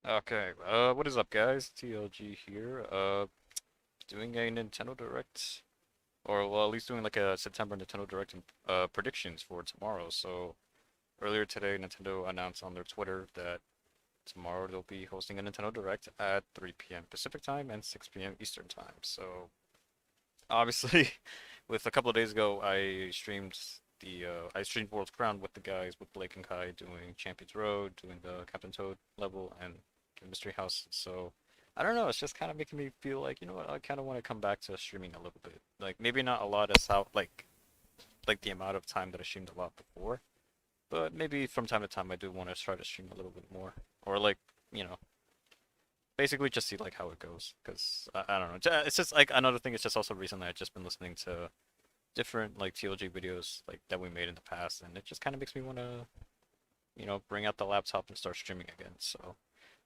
Okay, what is up, guys? TLG here. Doing a Nintendo Direct, or well, at least doing like a September Nintendo Direct predictions for tomorrow. So earlier today, Nintendo announced on their Twitter that tomorrow they'll be hosting a Nintendo Direct at 3 p.m. Pacific time and 6 p.m. Eastern time. So obviously, with a couple of days ago, I streamed World's Crown with the guys with Blake and Kai doing Champions Road, doing the Captain Toad level and the Mystery House. So I don't know, it's just kind of making me feel like, you know what, I kind of want to come back to streaming a little bit. Like maybe not a lot as how like the amount of time that I streamed a lot before, but maybe from time to time I do want to try to stream a little bit more, or like, you know, basically just see like how it goes. Cause I don't know, it's just like another thing. It's just also recently I've just been listening to different like TLG videos like that we made in the past, and it just kind of makes me want to, you know, bring out the laptop and start streaming again. So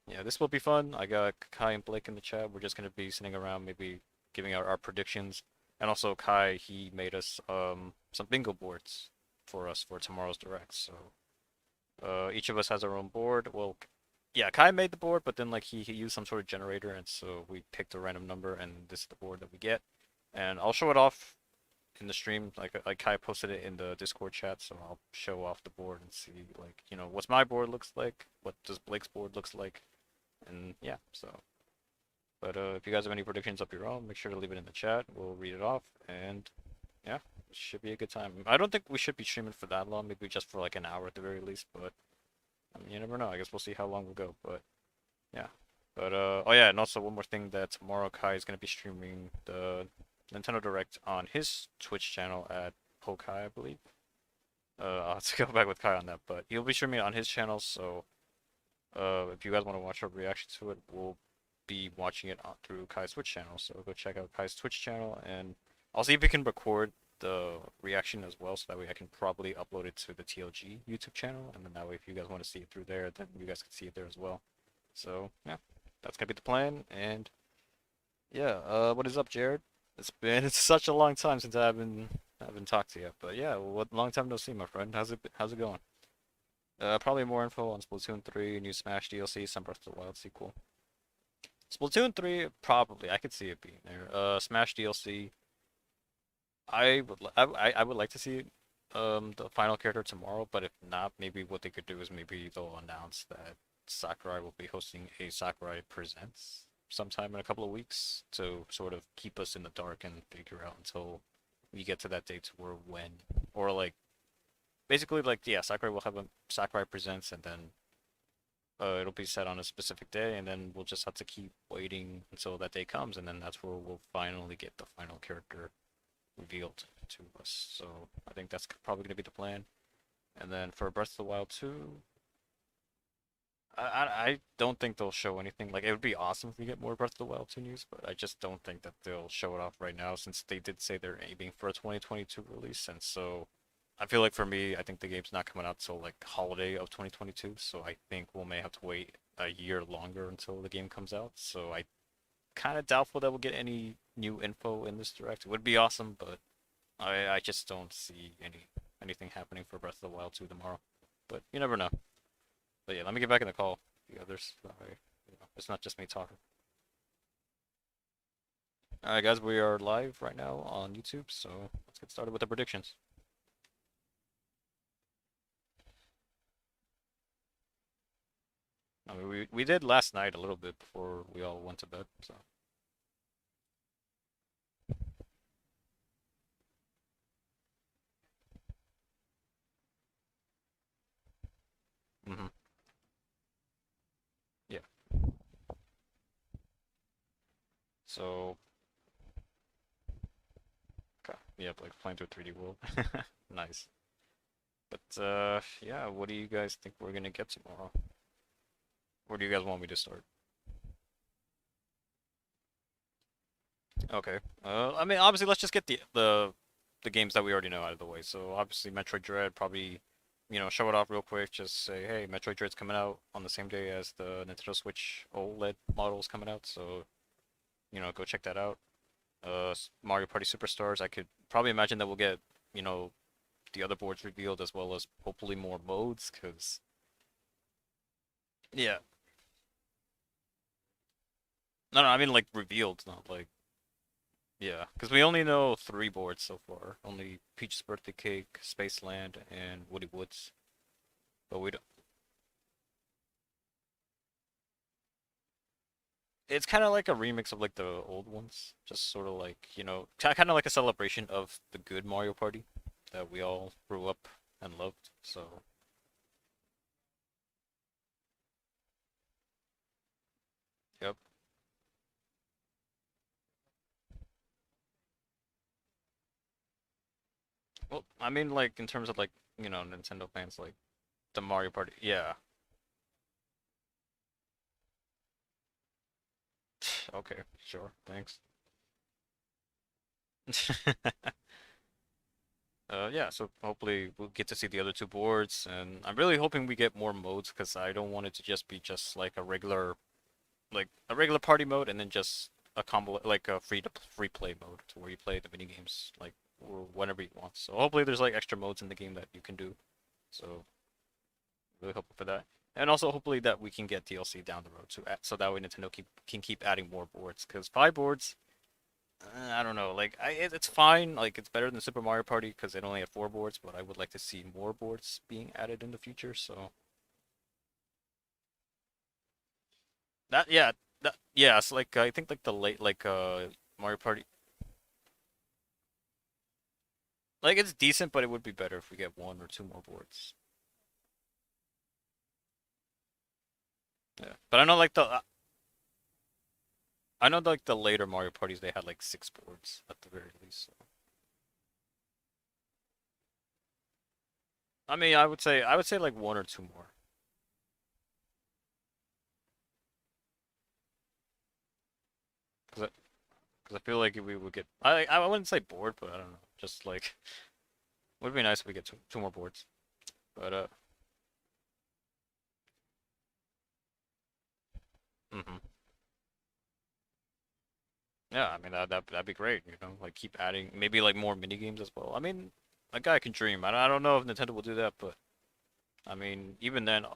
yeah, this will be fun. I got Kai and Blake in the chat. We're just gonna be sitting around, maybe giving out our predictions, and also Kai, he made us some bingo boards for us for tomorrow's direct. So each of us has our own board. Well, yeah, Kai made the board, but then like he used some sort of generator, and so we picked a random number, and this is the board that we get. And I'll show it off in the stream. Like Kai posted it in the Discord chat, so I'll show off the board and see like, you know, what's my board looks like, what does Blake's board looks like, and yeah. So, but if you guys have any predictions of your own, make sure to leave it in the chat. We'll read it off, and yeah, it should be a good time. I don't think we should be streaming for that long, maybe just for like an hour at the very least, but I mean, you never know. I guess we'll see how long we go, but yeah. But oh yeah, and also one more thing, that tomorrow Kai is gonna be streaming the Nintendo Direct on his Twitch channel at Pokai, I believe. I'll have to go back with Kai on that, but he'll be streaming it on his channel, so if you guys want to watch our reaction to it, we'll be watching it through Kai's Twitch channel. So go check out Kai's Twitch channel, and I'll see if we can record the reaction as well, so that way I can probably upload it to the TLG YouTube channel, and then that way if you guys want to see it through there, then you guys can see it there as well. So yeah, that's gonna be the plan, and yeah, what is up, Jared? It's such a long time since I haven't talked to you, but yeah, what long time no see, my friend. How's it going? Probably more info on Splatoon 3, new Smash DLC, some Breath of the Wild sequel. Splatoon 3, probably I could see it being there. Smash DLC, I would like to see the final character tomorrow, but if not, maybe what they could do is maybe they'll announce that Sakurai will be hosting a Sakurai Presents sometime in a couple of weeks to sort of keep us in the dark and figure out until we get to that date to where when, or like basically like, yeah, Sakurai will have a Sakurai Presents, and then it'll be set on a specific day, and then we'll just have to keep waiting until that day comes, and then that's where we'll finally get the final character revealed to us. So I think that's probably going to be the plan. And then for Breath of the Wild 2, I don't think they'll show anything. Like, it would be awesome if we get more Breath of the Wild 2 news, but I just don't think that they'll show it off right now, since they did say they're aiming for a 2022 release. And so I feel like for me, I think the game's not coming out till like holiday of 2022. So I think we may have to wait a year longer until the game comes out. So I kind of doubtful that we'll get any new info in this direct. It would be awesome, but I just don't see anything happening for Breath of the Wild 2 tomorrow. But you never know. But yeah, let me get back in the call. The others, that way, you know, it's not just me talking. All right, guys, we are live right now on YouTube, so let's get started with the predictions. I mean, we did last night a little bit before we all went to bed, so. Mm-hmm. Yeah. So, okay. Yeah, like playing through 3D World. Nice. But yeah, what do you guys think we're gonna get tomorrow? Where do you guys want me to start? Okay. I mean, obviously, let's just get the games that we already know out of the way. So obviously, Metroid Dread, probably, you know, show it off real quick. Just say, hey, Metroid Dread's coming out on the same day as the Nintendo Switch OLED model is coming out. So, you know, go check that out. Mario Party Superstars, I could probably imagine that we'll get, you know, the other boards revealed, as well as hopefully more modes, cause yeah, No, no, I mean like revealed, not like yeah, because we only know three boards so far. Only Peach's Birthday Cake, Spaceland, and Woody Woods. But we don't. It's kind of like a remix of like the old ones, just sort of like kind of like a celebration of the good Mario Party that we all grew up and loved. So, yep. Well, I mean, like in terms of like Nintendo fans, like the Mario Party. Yeah. Okay, sure. Thanks. Yeah, so hopefully we'll get to see the other two boards, and I'm really hoping we get more modes because I don't want it to just be just like a regular party mode, and then just a combo like a free play mode to where you play the mini games like whenever you want. So hopefully there's like extra modes in the game that you can do. So really hoping for that, and also hopefully that we can get DLC down the road so that way Nintendo can keep adding more boards because five boards. I don't know. Like, it's fine. Like, it's better than Super Mario Party because it only had four boards, but I would like to see more boards being added in the future. So yeah. So like, I think like the late Mario Party, like it's decent, but it would be better if we get one or two more boards. Yeah, but I know like the later Mario Parties they had like six boards at the very least. So. I mean, I would say like one or two more. Because I feel like we would get I wouldn't say bored, but I don't know. Just like would be nice if we get two more boards. But mhm. Yeah, I mean that'd be great, like keep adding maybe like more mini games as well. I mean, a guy can dream. I don't know if Nintendo will do that, but I mean, even then,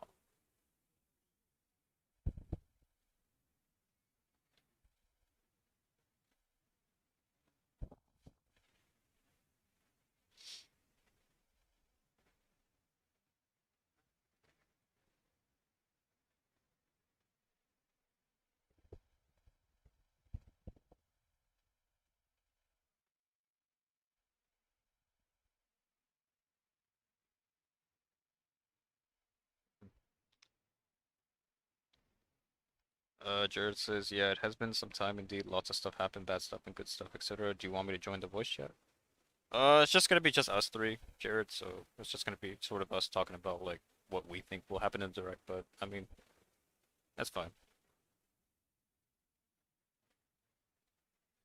Jared says, yeah, it has been some time indeed. Lots of stuff happened, bad stuff and good stuff, etc. Do you want me to join the voice chat? It's just gonna be just us three, Jared. So it's just gonna be sort of us talking about like what we think will happen in the direct. But I mean, that's fine.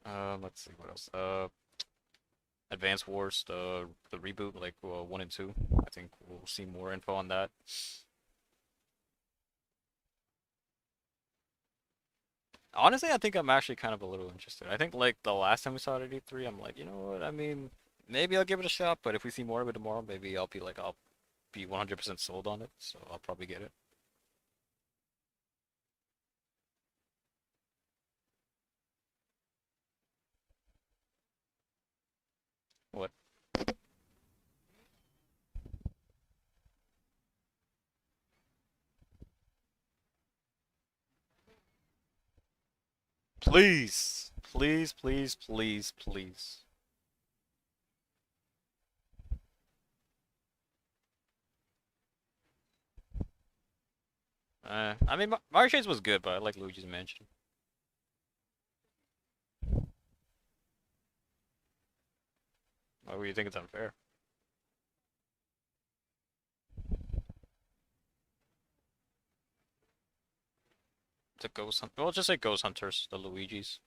Let's see what else. Advance Wars, the reboot, like one and two. I think we'll see more info on that. Honestly, I think I'm actually kind of a little interested. I think like the last time we saw it at E3, I'm like, you know what? I mean, maybe I'll give it a shot. But if we see more of it tomorrow, maybe I'll be 100% sold on it. So I'll probably get it. What? Please, please, please, please, please. I mean, Mario Chase was good, but I like Luigi's Mansion. Why would you think it's unfair? The Ghost Hunt. Well, just say Ghost Hunters, the Luigi's.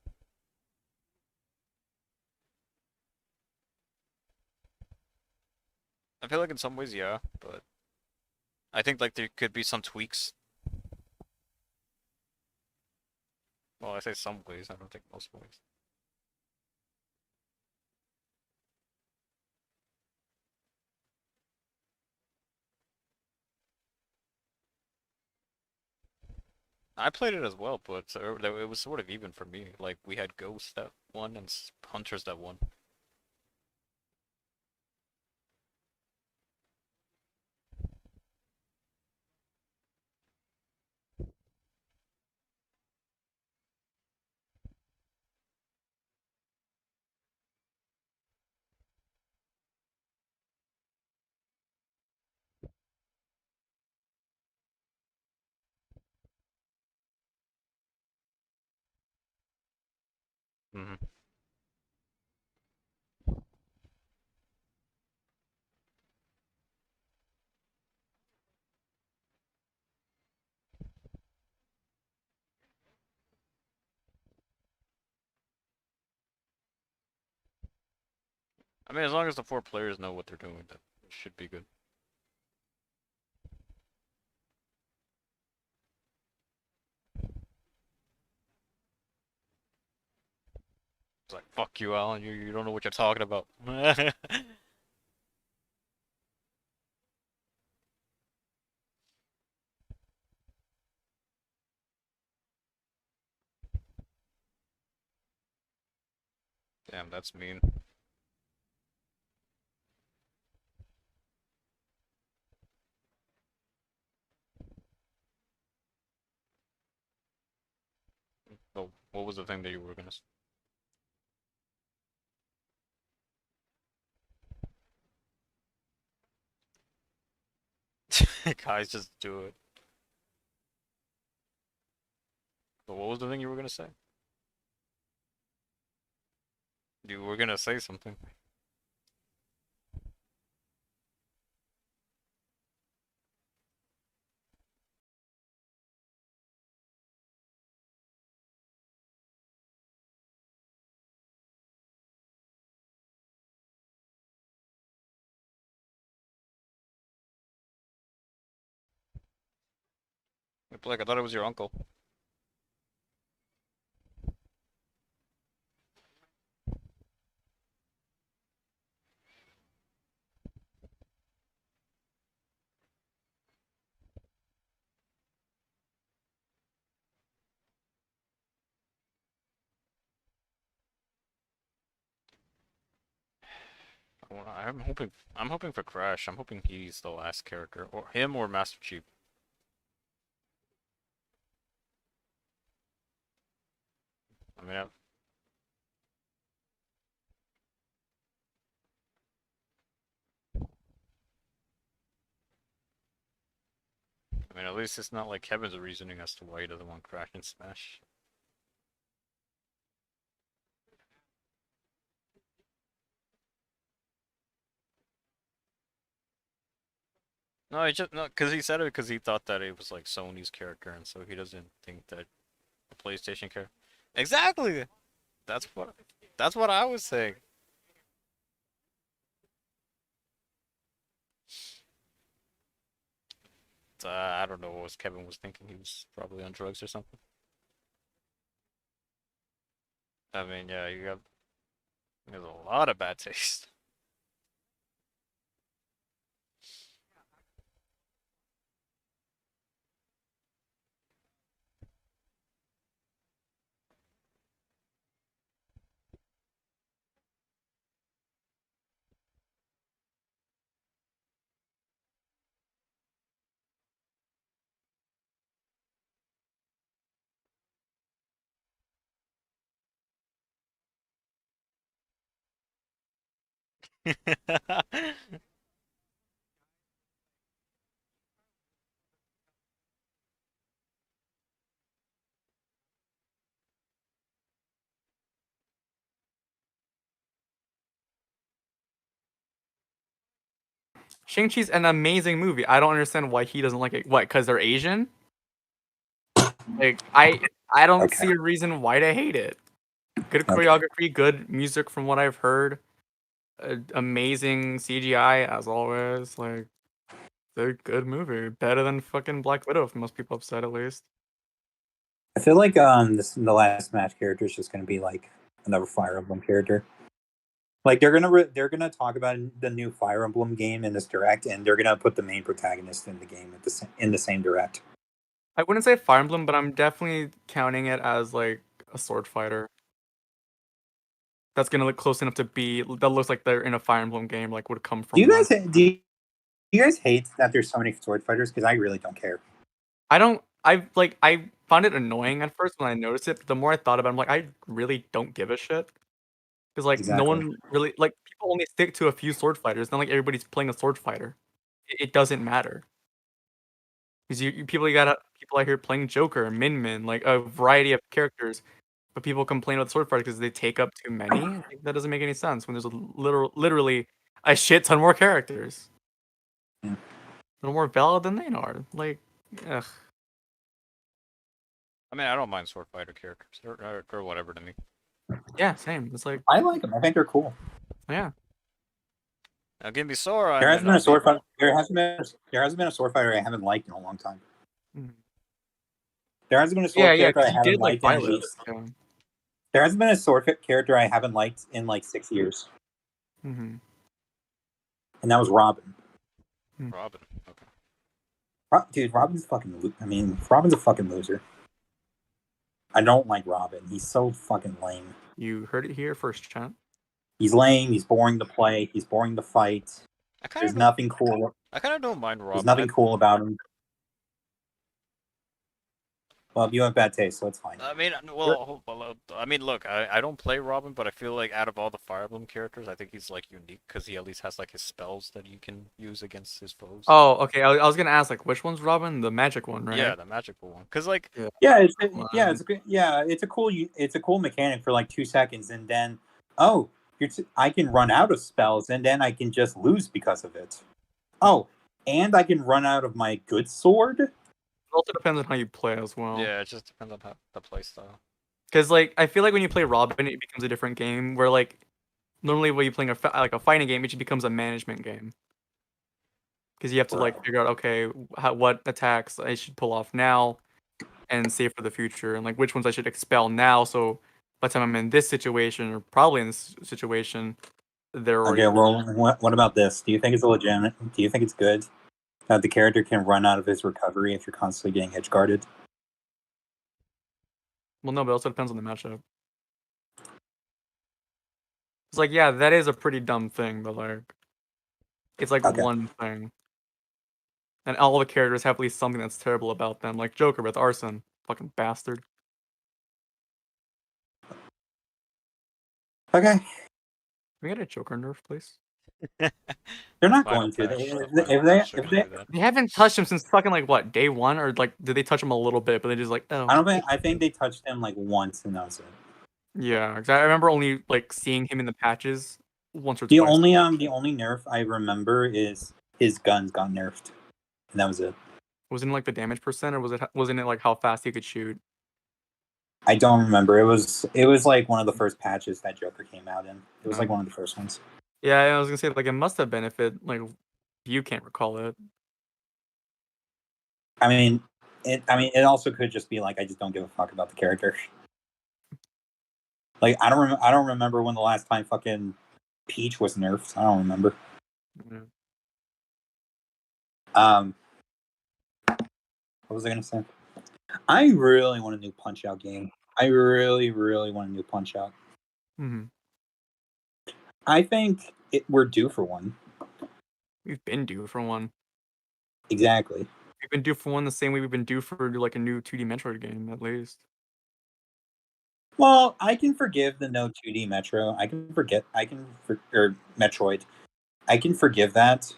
I feel like in some ways, yeah, but I think like there could be some tweaks. Well, I say some ways. I don't think most ways. I played it as well, but it was sort of even for me. Like we had Ghost that won and Hunters that won. Hmm. I mean, as long as the four players know what they're doing, that should be good. It's like, fuck you, Alan. You don't know what you're talking about. Damn, that's mean. Oh, what was the thing that you were gonna say? Guys, just do it. But what was the thing you were gonna say? You were gonna say something. Like, I thought it was your uncle. Well, I'm hoping for Crash. I'm hoping he's the last character, or him or Master Chief. I mean, at least it's not like Kevin's reasoning as to why he doesn't want Crash and Smash. No, he just no, because he said it because he thought that it was like Sony's character, and so he doesn't think that a PlayStation character. Exactly. That's what. That's what I was saying. I don't know what was Kevin was thinking. He was probably on drugs or something. I mean, yeah, you got there's a lot of bad taste. Shang-Chi's an amazing movie. I don't understand why he doesn't like it. What? Because they're Asian? Like I don't Okay. see a reason why to hate it. Good Okay. choreography, good music from what I've heard. Amazing CGI as always. Like it's a good movie. Better than fucking Black Widow, if most people have said at least. I feel like the last Smash character is just gonna be like another Fire Emblem character. Like they're gonna talk about the new Fire Emblem game in this direct, and they're gonna put the main protagonist in the game in the same direct. I wouldn't say Fire Emblem, but I'm definitely counting it as like a sword fighter. That's gonna look close enough to be that looks like they're in a Fire Emblem game, like would come Do from you one. guys do you guys hate that there's so many sword fighters? Because I really don't care. I found it annoying at first when I noticed it, but the more I thought about it, I'm like, I really don't give a shit. Because like no Exactly. one really like people only stick to a few sword fighters. It's not like everybody's playing a sword fighter. It doesn't matter. Because people out here playing Joker, Min Min, like a variety of characters, but people complain about the sword fighter because they take up too many. Like, that doesn't make any sense when there's literally a shit ton more characters. Yeah. They're more valid than they are. Like, ugh. I mean, I don't mind sword fighter characters. They're whatever to me. Yeah, same. It's like, I like them. I think they're cool. yeah. Now give me Sora. There And hasn't then been I'll a sword be... fighter. There hasn't been a sword fighter I haven't liked in a long time. Mhm. There hasn't been a Yeah, sword yeah, character I because you haven't did like liked in at Violet. least. Yeah. There hasn't been a character I haven't liked in like 6 years, Mm-hmm. and that was Robin. Robin. Okay. Dude, Robin's fucking. I mean, Robin's a fucking loser. I don't like Robin. He's so fucking lame. You heard it here first, chat. He's lame. He's boring to play. He's boring to fight. I kind There's of nothing cool. I kind of don't mind There's Robin. nothing cool about him. Well, you have bad taste, so it's fine. I mean, well, I mean, look, I don't play Robin, but I feel like out of all the Fire Emblem characters, I think he's like unique because he at least has like his spells that you can use against his foes. Oh, okay. I was gonna ask like which one's Robin? The magic one, right? Yeah, the magical one. Cause like, It's a cool mechanic for like 2 seconds, and then I can run out of spells, and then I can just lose because of it. Oh, and I can run out of my good sword. It also depends on how you play as well. yeah, it just depends on the play style. Because like I feel like when you play Robin, it becomes a different game. Where like normally when you're playing like a fighting game, it just becomes a management game. Because you have to like Right. figure out okay what attacks I should pull off now, and save for the future, and like which ones I should expel now. So by the time I'm in this situation, or probably in this situation, they're already. Okay, well, what about this? Do you think it's legitimate? Do you think it's good that the character can run out of his recovery if you're constantly getting edge guarded? Well, no, but it also depends on the matchup. It's like, yeah, that is a pretty dumb thing, but like, it's like Okay. one thing. And all the characters have at least something that's terrible about them, like Joker with arson. Fucking bastard. Okay. Can we get a Joker nerf, please? They're not Final going to. patch, If they, They haven't touched him since fucking like what, day one? Or like, did they touch him a little bit, but they just like, oh. I think they touched him like once, and that was it. Yeah, 'cause I remember only like seeing him in the patches once or The twice. only nerf I remember is his guns got nerfed, and that was it. Wasn't it like the damage percent, or wasn't it like how fast he could shoot? I don't remember. It was like one of the first patches that Joker came out in. It was like No. one of the first ones. Yeah, I was gonna say like it must have been if it like you can't recall it. I mean, it also could just be like I just don't give a fuck about the character. Like I don't remember when the last time fucking Peach was nerfed. I don't remember. Yeah. What was I gonna say? I really want a new Punch Out game. I really, really want a new Punch Out. Mm-hmm. I think we're due for one. We've been due for one. Exactly. We've been due for one the same way we've been due for like a new 2D Metroid game, at least. Well, I can forgive the no 2D Metro. Or Metroid. I can forgive that.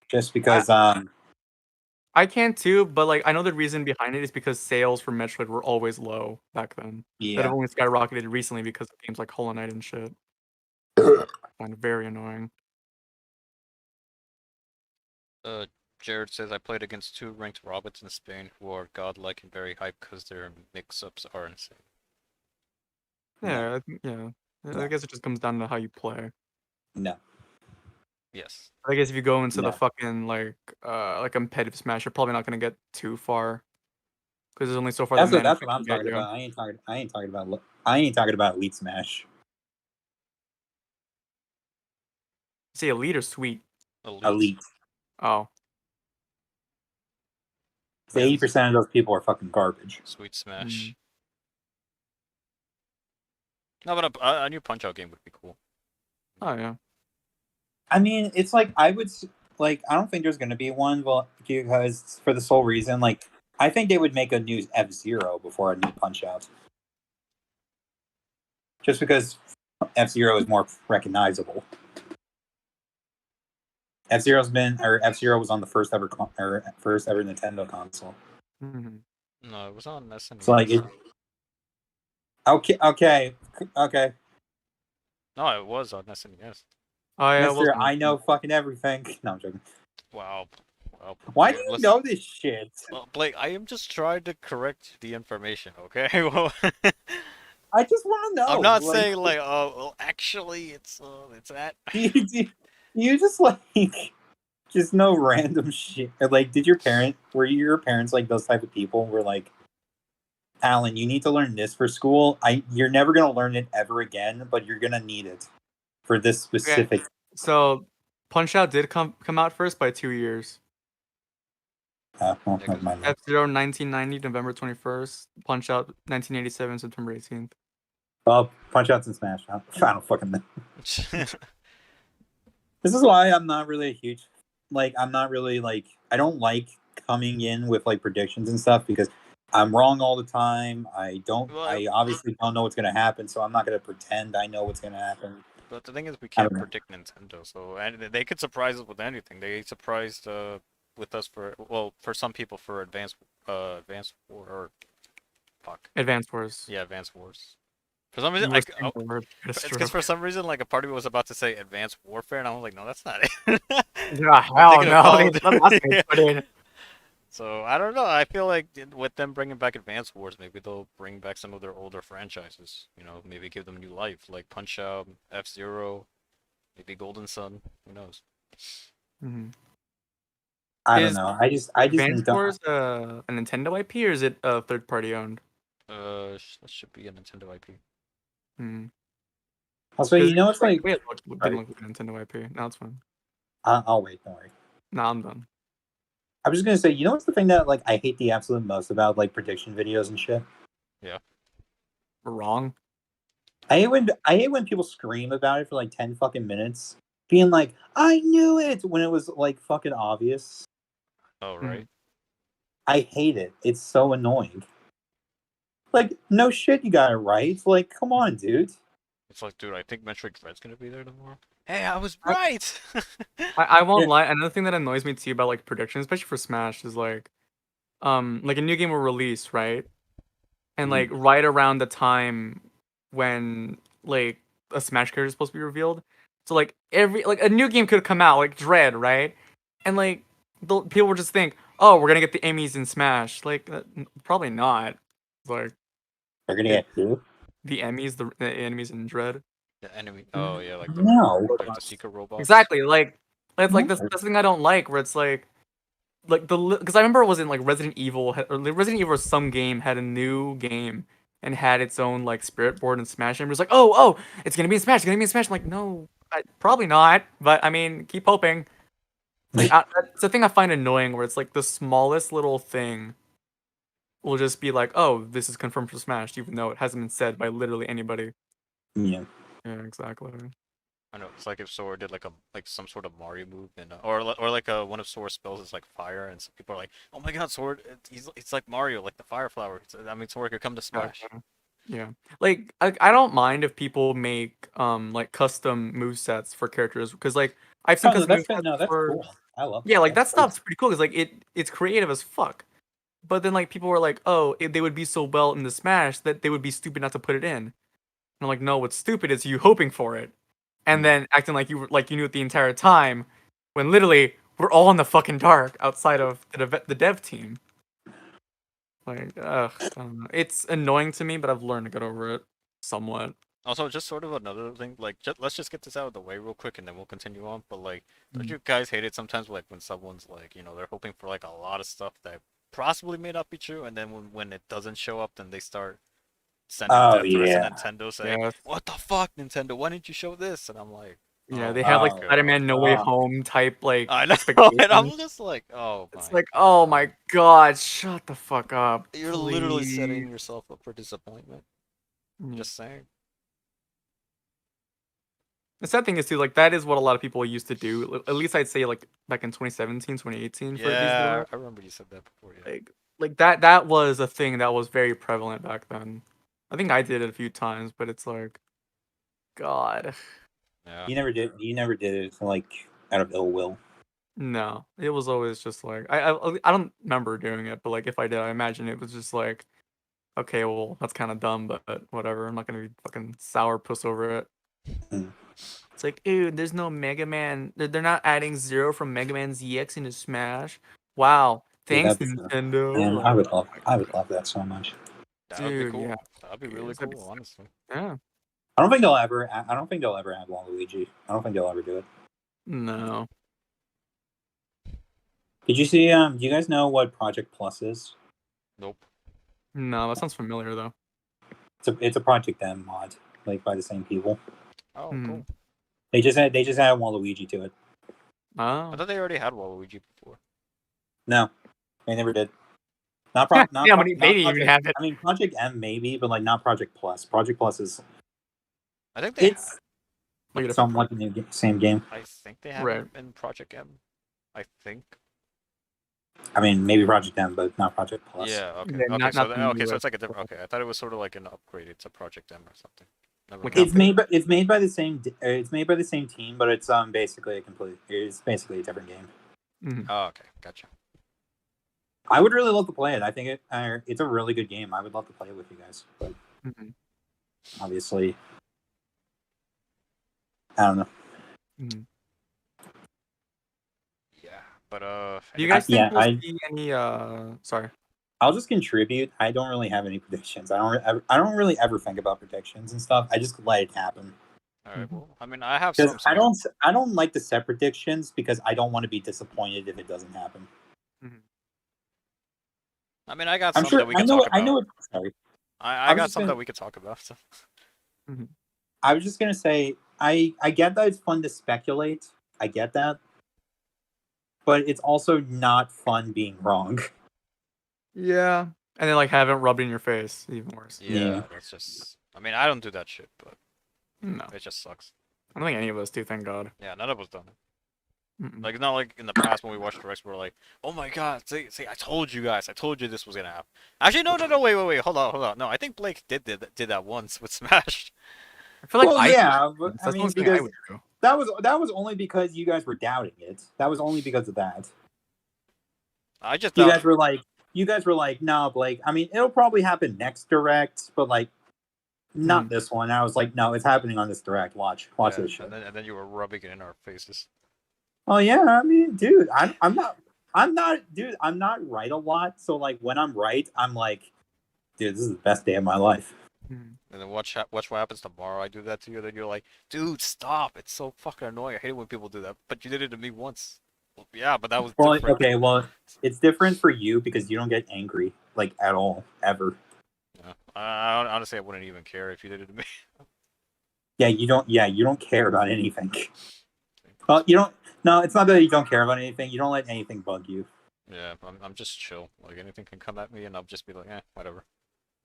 Just because I can too, but like I know the reason behind it is because sales for Metroid were always low back then. That have only skyrocketed recently because of games like Hollow Knight and shit. I find it very annoying. Jared says I played against 2 ranked robots in Spain who are godlike and very hyped because their mix-ups are insane. Yeah, I guess it just comes down to how you play. No. Yes. I guess if you go into No. the fucking like competitive Smash, you're probably not gonna get too far because there's only so far. That's that what I'm talking about. I ain't talking about Elite Smash. Say Elite or Sweet? Elite. Oh. So 80% of those people are fucking garbage. Sweet Smash. No, but a new Punch Out game would be cool. Oh yeah. I mean, it's like I don't think there's gonna be one, well, because for the sole reason, like I think they would make a new F-Zero before a new Punch Out, just because F-Zero is more recognizable. F-Zero was on the first ever Nintendo console. Mm-hmm. No, it was on SNES. So like, okay. No, it was on SNES. Oh yeah. Mister, I know fucking everything. No, I'm joking. Wow. Well, Why do you know this shit? Well, Blake, I am just trying to correct the information, okay? Well, I just want to know. I'm not saying like, oh, well, actually, it's that. You just like just know random shit. Like, were your parents like those type of people? Were like, Alan, you need to learn this for school. You're never gonna learn it ever again, but you're gonna need it for this specific. Okay. So, Punch Out did come out first by 2 years. Well, never mind that. F-Zero 1990, November 21st. Punch Out 1987, September 18th. Well, Punch Outs and Smash. I don't fucking know. This is why I'm not really a huge, I'm not really I don't like coming in with like predictions and stuff because I'm wrong all the time. I obviously don't know what's gonna happen, so I'm not gonna pretend I know what's gonna happen. But the thing is, we can't predict Nintendo, so and they could surprise us with anything. They surprised with us for some people for Advanced War. Advanced Wars. Yeah, Advanced Wars. For some reason, it's because for some reason, like a part of me was about to say Advanced Warfare, and I was like, no, that's not it. Yeah, hell no. So I don't know. I feel like with them bringing back Advanced Wars, maybe they'll bring back some of their older franchises. You know, maybe give them new life, like Punch Out, F-Zero, maybe Golden Sun. Who knows? Mm-hmm. I don't know. I just Advanced Wars a Nintendo IP or is it third party owned? That should be a Nintendo IP. Hmm. Also, you know, it's like didn't look like a Nintendo IP. Now it's fine. I'll wait. Don't worry. No, I'm done. I was just gonna say, you know what's the thing that like I hate the absolute most about like prediction videos and shit? Yeah. We're wrong. I hate when people scream about it for like 10 fucking minutes, being like, I knew it when it was like fucking obvious. Oh right. I hate it. It's so annoying. Like, no shit, you got it right. Like, come on, dude. It's like, dude, I think Metroid Dread's gonna be there tomorrow. Hey, I was right. I won't lie. Another thing that annoys me too about like predictions, especially for Smash, is like a new game will release, right? And like right around the time when like a Smash character is supposed to be revealed. So like a new game could come out, like Dread, right? And like people would just think, oh, we're gonna get the Emmys in Smash. Like probably not. Like they're gonna get who? The Emmys, the enemies in Dread. The enemy. Oh yeah, like the Seeker robots. Exactly. Like it's like this thing I don't like, where it's like because I remember it was in like Resident Evil, or Resident Evil or some game had a new game and had its own like spirit board and Smash, and it was like, oh, it's gonna be in Smash, it's gonna be in Smash. I'm like, no, probably not. But I mean, keep hoping. Like, it's a thing I find annoying, where it's like the smallest little thing will just be like, oh, this is confirmed for Smash, even though it hasn't been said by literally anybody. Yeah. Yeah, exactly. I know, it's like if Sora did like some sort of Mario move, and or like one of Sora's spells is like fire, and some people are like, oh my god, Sora, it's like Mario, like the fire flower. I mean, Sora could come to Smash. Yeah, like I don't mind if people make like custom movesets for characters, because like I've seen custom movesets that's cool. I love that. Yeah, like that stuff's pretty cool, because like it's creative as fuck. But then like people were like, oh, they would be so well in the Smash that they would be stupid not to put it in. And I'm like, no, what's stupid is you hoping for it, and then acting like you knew it the entire time, when literally we're all in the fucking dark outside of the dev team. Like, I don't know. It's annoying to me, but I've learned to get over it somewhat. Also, just sort of another thing, like, let's just get this out of the way real quick, and then we'll continue on. But like, don't you guys hate it sometimes, like when someone's like, you know, they're hoping for like a lot of stuff that possibly may not be true, and then when it doesn't show up, then they start sending death threats to Nintendo saying, what the fuck, Nintendo, why didn't you show this? And I'm like, Yeah, Oh they my have like Oh, Spider-Man No Way God. Home type like I know, and I'm expectations. just like, oh It's my like, oh god. my god, shut the fuck up, You're literally please. setting yourself up for disappointment. Mm. Just saying. The sad thing is too, like that is what a lot of people used to do. At least I'd say like back in 2017, 2018 for these Yeah, directs. I remember you said that before, yeah. Like that was a thing that was very prevalent back then. I think I did it a few times, but it's like, God, Yeah. You never did. You never did it like out of ill will. no. It was always just like I don't remember doing it, but like if I did, I imagine it was just like, okay, well that's kind of dumb, but whatever. I'm not gonna be fucking sour puss over it. Mm. It's like, ew, there's no Mega Man. They're not adding Zero from Mega Man ZX into Smash. Wow, Dude, thanks that'd be Nintendo. man. Like, oh my I would God. love that so much. That would be Dude, yeah, cool. That would be really that'd be cool, honestly. yeah. I don't think they'll ever. I don't think they'll ever add Waluigi. I don't think they'll ever do it. No, Did you see? Do you guys know what Project Plus is? Nope. no, that sounds familiar though. It's a Project M mod, like by the same people. Oh, Hmm. cool. They just added Waluigi to it. I Oh, thought they already had Waluigi before. No, they never did. Not yeah, but they didn't even Project. have it. I mean, Project M maybe, but like not Project Plus. Project Plus is I think they it's Like a different something like the new same game. I think they have right. it in Project M. I think. I mean, maybe Project M, but not Project Plus. Yeah, okay. Yeah, Okay, not so not the okay, so newest. it's like a different okay. I thought it was sort of like an upgrade. It's a Project M or something. Never Like mind. It's made by the same team, but it's basically it's basically a different game. Mhm. Oh, okay, gotcha. I would really love to play it. I think it's a really good game. I would love to play it with you guys, but Mhm. obviously, I don't know. Mhm. Yeah, but Do you anyway. guys think Yeah, we'll see any? Sorry. I'll just contribute. I don't really have any predictions. I don't really ever think about predictions and stuff. I just let it happen All right. Mhm. Well, I mean, I have because some. So you can. I don't like to set predictions because I don't want to be disappointed if it doesn't happen. Mhm. I mean, I got I'm some sure that we could talk I about. know it. Sorry, I I was got just some gonna that we could talk about. So. Mhm. I was just gonna say I get that it's fun to speculate. I get that, but it's also not fun being wrong. Yeah, and then like have it rubbed in your face, even worse. Yeah, that's just. I mean, I don't do that shit, but No, it just sucks. I don't think any of us do. Thank God. Yeah, none of us done it. Mm-mm. Like, not like in the past when we watched directs, we were like, "Oh my god, see, I told you guys, I told you this was gonna happen." Actually, no, wait, hold on. No, I think Blake did that once with Smash. I feel like Well, I. yeah, but, I That's the mean only thing I because would do. that was only because you guys were doubting it. That was only because of that. I just You thought, guys were like, no, Blake. I mean, it'll probably happen next direct, but like, not Mhm. this one. I was like, no, it's happening on this direct. Watch yeah, this shit. and then you were rubbing it in our faces. Oh yeah, I mean, dude, dude. I'm not right a lot. So like, when I'm right, I'm like, dude, this is the best day of my life. Mhm. And then watch what happens tomorrow. I do that to you, then you're like, "Dude, stop! It's so fucking annoying. I hate it when people do that." But you did it to me once. Well, yeah, but that was Well, different. okay, well, it's different for you because you don't get angry like at all ever. Yeah. Honestly, I wouldn't even care if you did it to me. Yeah, you don't. Yeah, you don't care about anything. Well, you don't. No, it's not that you don't care about anything. You don't let anything bug you. Yeah, I'm just chill. Like anything can come at me, and I'll just be like, whatever.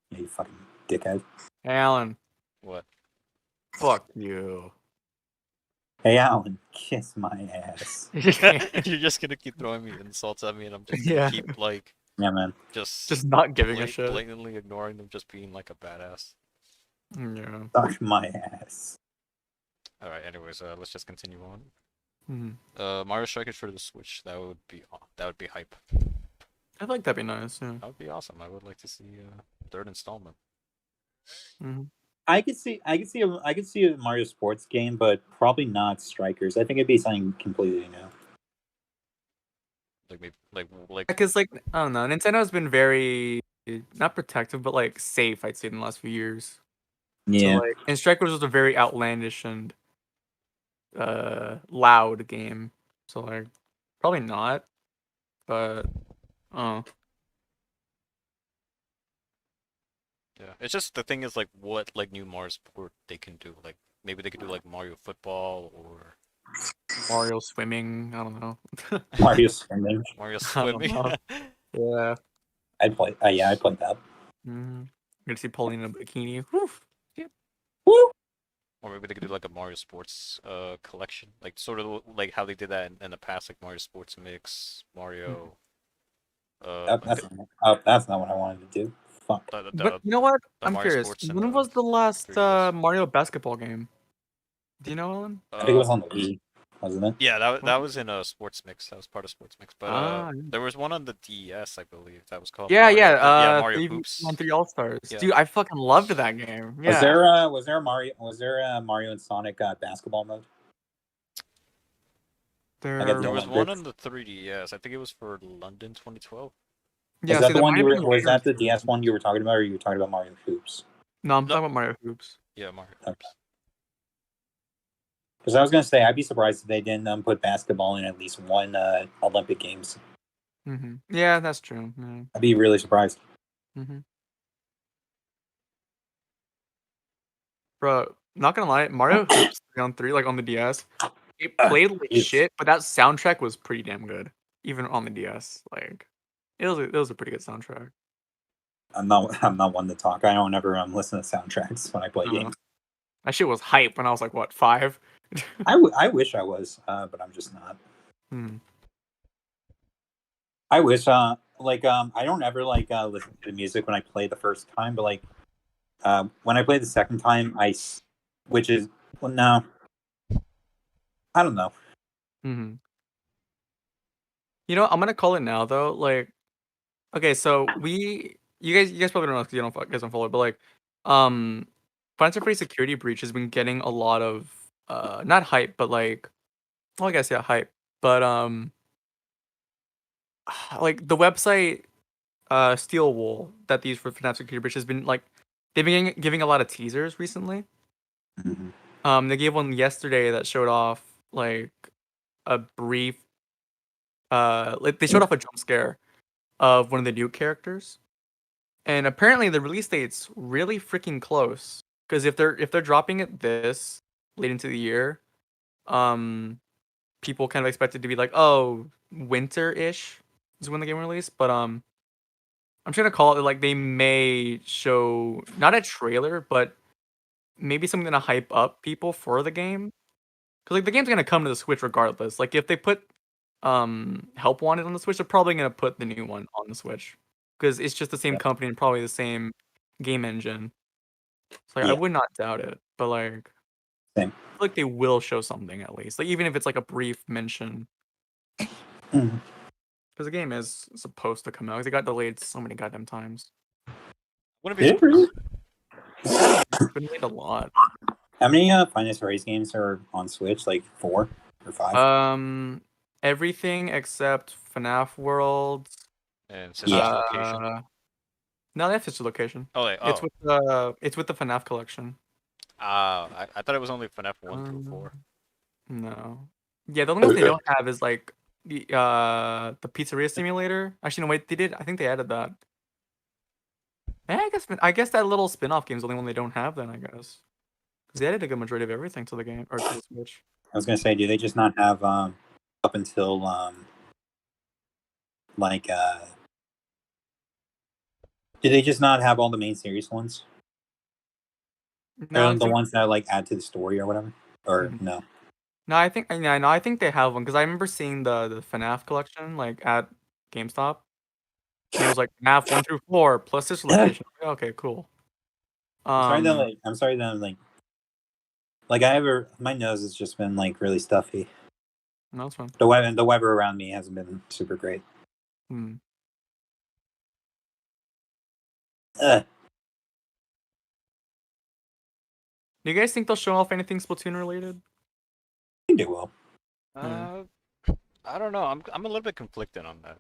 Yeah, you fucking dickhead. Hey, Alan, What? fuck you. Hey, Alan, kiss my ass. You're just gonna keep throwing me insults at me, and I'm just gonna Yeah. keep like Yeah, man. Just not giving a shit. blatantly ignoring them, just being like a badass. Yeah. Suck my ass. All right. Anyways, let's just continue on. Mhm. Mario Strikers for the Switch. That would be hype. I feel like that'd be nice. Yeah. That would be awesome. I would like to see third installment. Mm-hmm. I could see a Mario Sports game, but probably not Strikers. I think it'd be something completely new. Like maybe like Because like I don't know, Nintendo's been very not protective, but like safe. I'd say in the last few years. So Yeah. like, and Strikers was a very outlandish and loud game. So like, probably not. But oh, yeah. It's just the thing is like what like new Mario Sport they can do. Like maybe they could do like Mario Football or Mario swimming. I don't know. Mario swimming. Mario I don't swimming. know. Yeah. I'd play. Yeah, I'd play that. Mm-hmm. Gonna see Pauline in a bikini. Whew. Woo! Or maybe they could do like a Mario Sports collection, like sort of like how they did that in the past, like Mario Sports Mix, Mario. Like That's not what I wanted to do. Fuck. But you know what? the I'm Mario curious. Sports and When was the last 3DS. Mario basketball game? Do you know, Alan? I think it was on the Wii, wasn't it? Yeah, that Was was in a Sports Mix. That was part of Sports Mix. But Yeah. there was one on the DS, I believe, that was called Yeah, Mario. yeah. Mario 3v1 Hoops. 3 All Stars. Yeah. Dude, I fucking loved that game. Yeah. Was there a Mario and Sonic basketball mode? There, There There was Olympics. one on the 3DS. I think it was for London 2012. yeah, Was that see, the there one might you have were? been Was later that the in DS one you were talking about, or you were talking about Mario Hoops? No, I'm No. talking about Mario Hoops. Yeah, Mario Okay. Hoops. Because I was gonna say I'd be surprised if they didn't put basketball in at least one Olympic Games. Mm-hmm. Yeah, that's true. Yeah. I'd be really surprised. Mm-hmm. Bro, not gonna lie, Mario Hoops 3-on-3, like on the DS, it played like Jesus. shit, but that soundtrack was pretty damn good, even on the DS. Like, it was a pretty good soundtrack. I'm not one to talk. I don't ever listen to soundtracks when I play games. That shit was hype when I was like, what, 5? I wish I was, but I'm just not. Hmm. I wish I don't ever listen to the music when I play the first time, but when I play the second time, which is no, I don't know. Mm-hmm. You know, I'm gonna call it now though. Like, okay, so you guys probably don't know because you guys don't follow it, but like, Final Fantasy Security Breach has been getting a lot of not hype, but like, well, I guess yeah, hype, but like the website Steel Wool that they use for FNAF Security Breach has been like they've been giving a lot of teasers recently. Mhm. They gave one yesterday that showed off like a brief like they showed off a jump scare of one of the new characters. And apparently the release date's really freaking close. Because if they're dropping it this late into the year, people kind of expect it to be like, oh, winter-ish is when the game released. But I'm just gonna call it like they may show not a trailer, but maybe something to hype up people for the game. Because like the game's gonna come to the Switch regardless. Like if they put Help Wanted on the Switch, they're probably gonna put the new one on the Switch. Because it's just the same Yeah. company and probably the same game engine. So like, I Yeah. would not doubt it. But like Same. I feel like they will show something at least. Like even if it's like a brief mention. Mhm. Because the game is supposed to come out. 'Cause it got delayed so many goddamn times. Wouldn't be Did it really? It's been delayed a lot. How many Finest Race games are on Switch? Like 4 or 5? Everything except FNAF Worlds. And Yeah. location. No, that's its location. Oh, wait, It's with the FNAF collection. I thought it was only FNAF 1 through 4. No. Yeah, the only ones they don't have is like the pizzeria simulator. Actually, no, wait, they did. I think they added that. I guess that little spin-off game is the only one they don't have then, I guess. Because they added a good majority of everything to the game or to the Switch. I was gonna say, do they just not have up until do they just not have all the main series ones? No, Or the ones that add to the story or whatever? Or Mhm. no? No, I think I think they have one because I remember seeing the FNAF collection like at GameStop. And it was like FNAF 1 through 4 plus this location. Okay, cool. I'm sorry that my nose has just been really stuffy. No, it's fine. The weather around me hasn't been super great. Hmm. Ugh. Do you guys think they'll show off anything Splatoon related? I think they will. I don't know. I'm a little bit conflicted on that.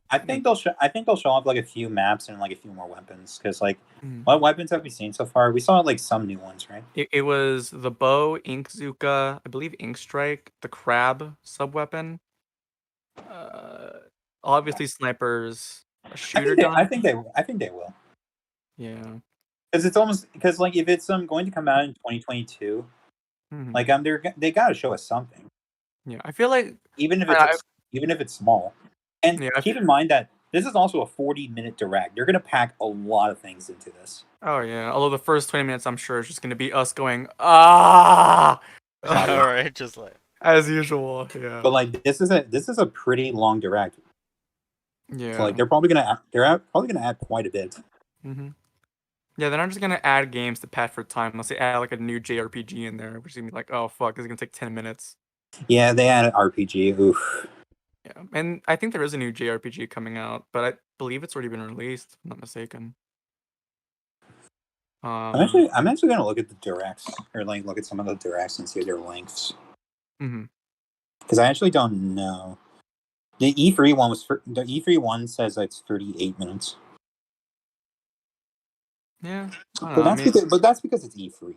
I think they'll show off a few maps and a few more weapons. Because Mhm. what weapons have we seen so far? We saw some new ones, right? It was the bow, Ink Zuka, I believe Ink Strike, the crab sub weapon. Obviously snipers, a shooter gun. I think they will. Yeah. Because it's almost if it's going to come out in 2022, Mhm. they gotta show us something. Yeah, I feel like even if I, it's small. And yeah, keep in mind that this is also a 40-minute direct. You're gonna pack a lot of things into this. oh yeah. Although the first 20 minutes, I'm sure, is just gonna be us going ah, Probably. Alright, just like as usual. Yeah, But like this is a pretty long direct. So yeah. like they're probably gonna add quite a bit. Mm-hmm. Yeah, they're not just gonna add games to pad for time unless they add like a new JRPG in there, which is gonna be like, oh fuck, this is gonna take 10 minutes. Yeah, they added RPG. Oof. Yeah, and I think there is a new JRPG coming out, but I believe it's already been released, if I'm not mistaken. I'm actually gonna look at the directs or like look at some of the directs and see their lengths Mm-hmm. because I actually don't know. The E3 one the E3 one says it's 38 minutes. Yeah, I don't But know. I mean, that's because it's E3.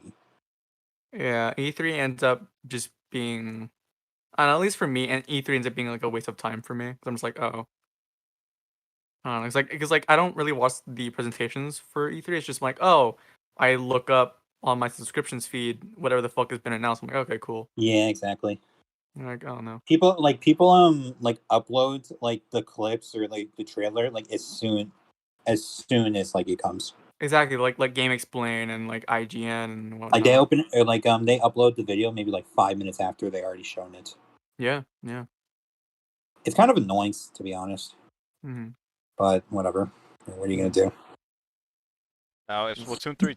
yeah, E3 ends up just being, I don't know, at least for me, and E3 ends up being like a waste of time for me. 'Cause I'm just like, oh, I don't know. It's like because like I don't really watch the presentations for E3. It's just like, oh, I look up on my subscriptions feed whatever the fuck has been announced. I'm like, okay, cool. Yeah, exactly. I'm like, I don't know. People like upload like the clips or like the trailer like as soon as like it comes. Exactly, like Game Explain and like IGN and Like they whatnot. open or like they upload the video maybe like 5 minutes after they already shown it. Yeah, yeah. It's kind of annoying to be honest, Mm-hmm. but whatever. What are you gonna do? now if Splatoon 3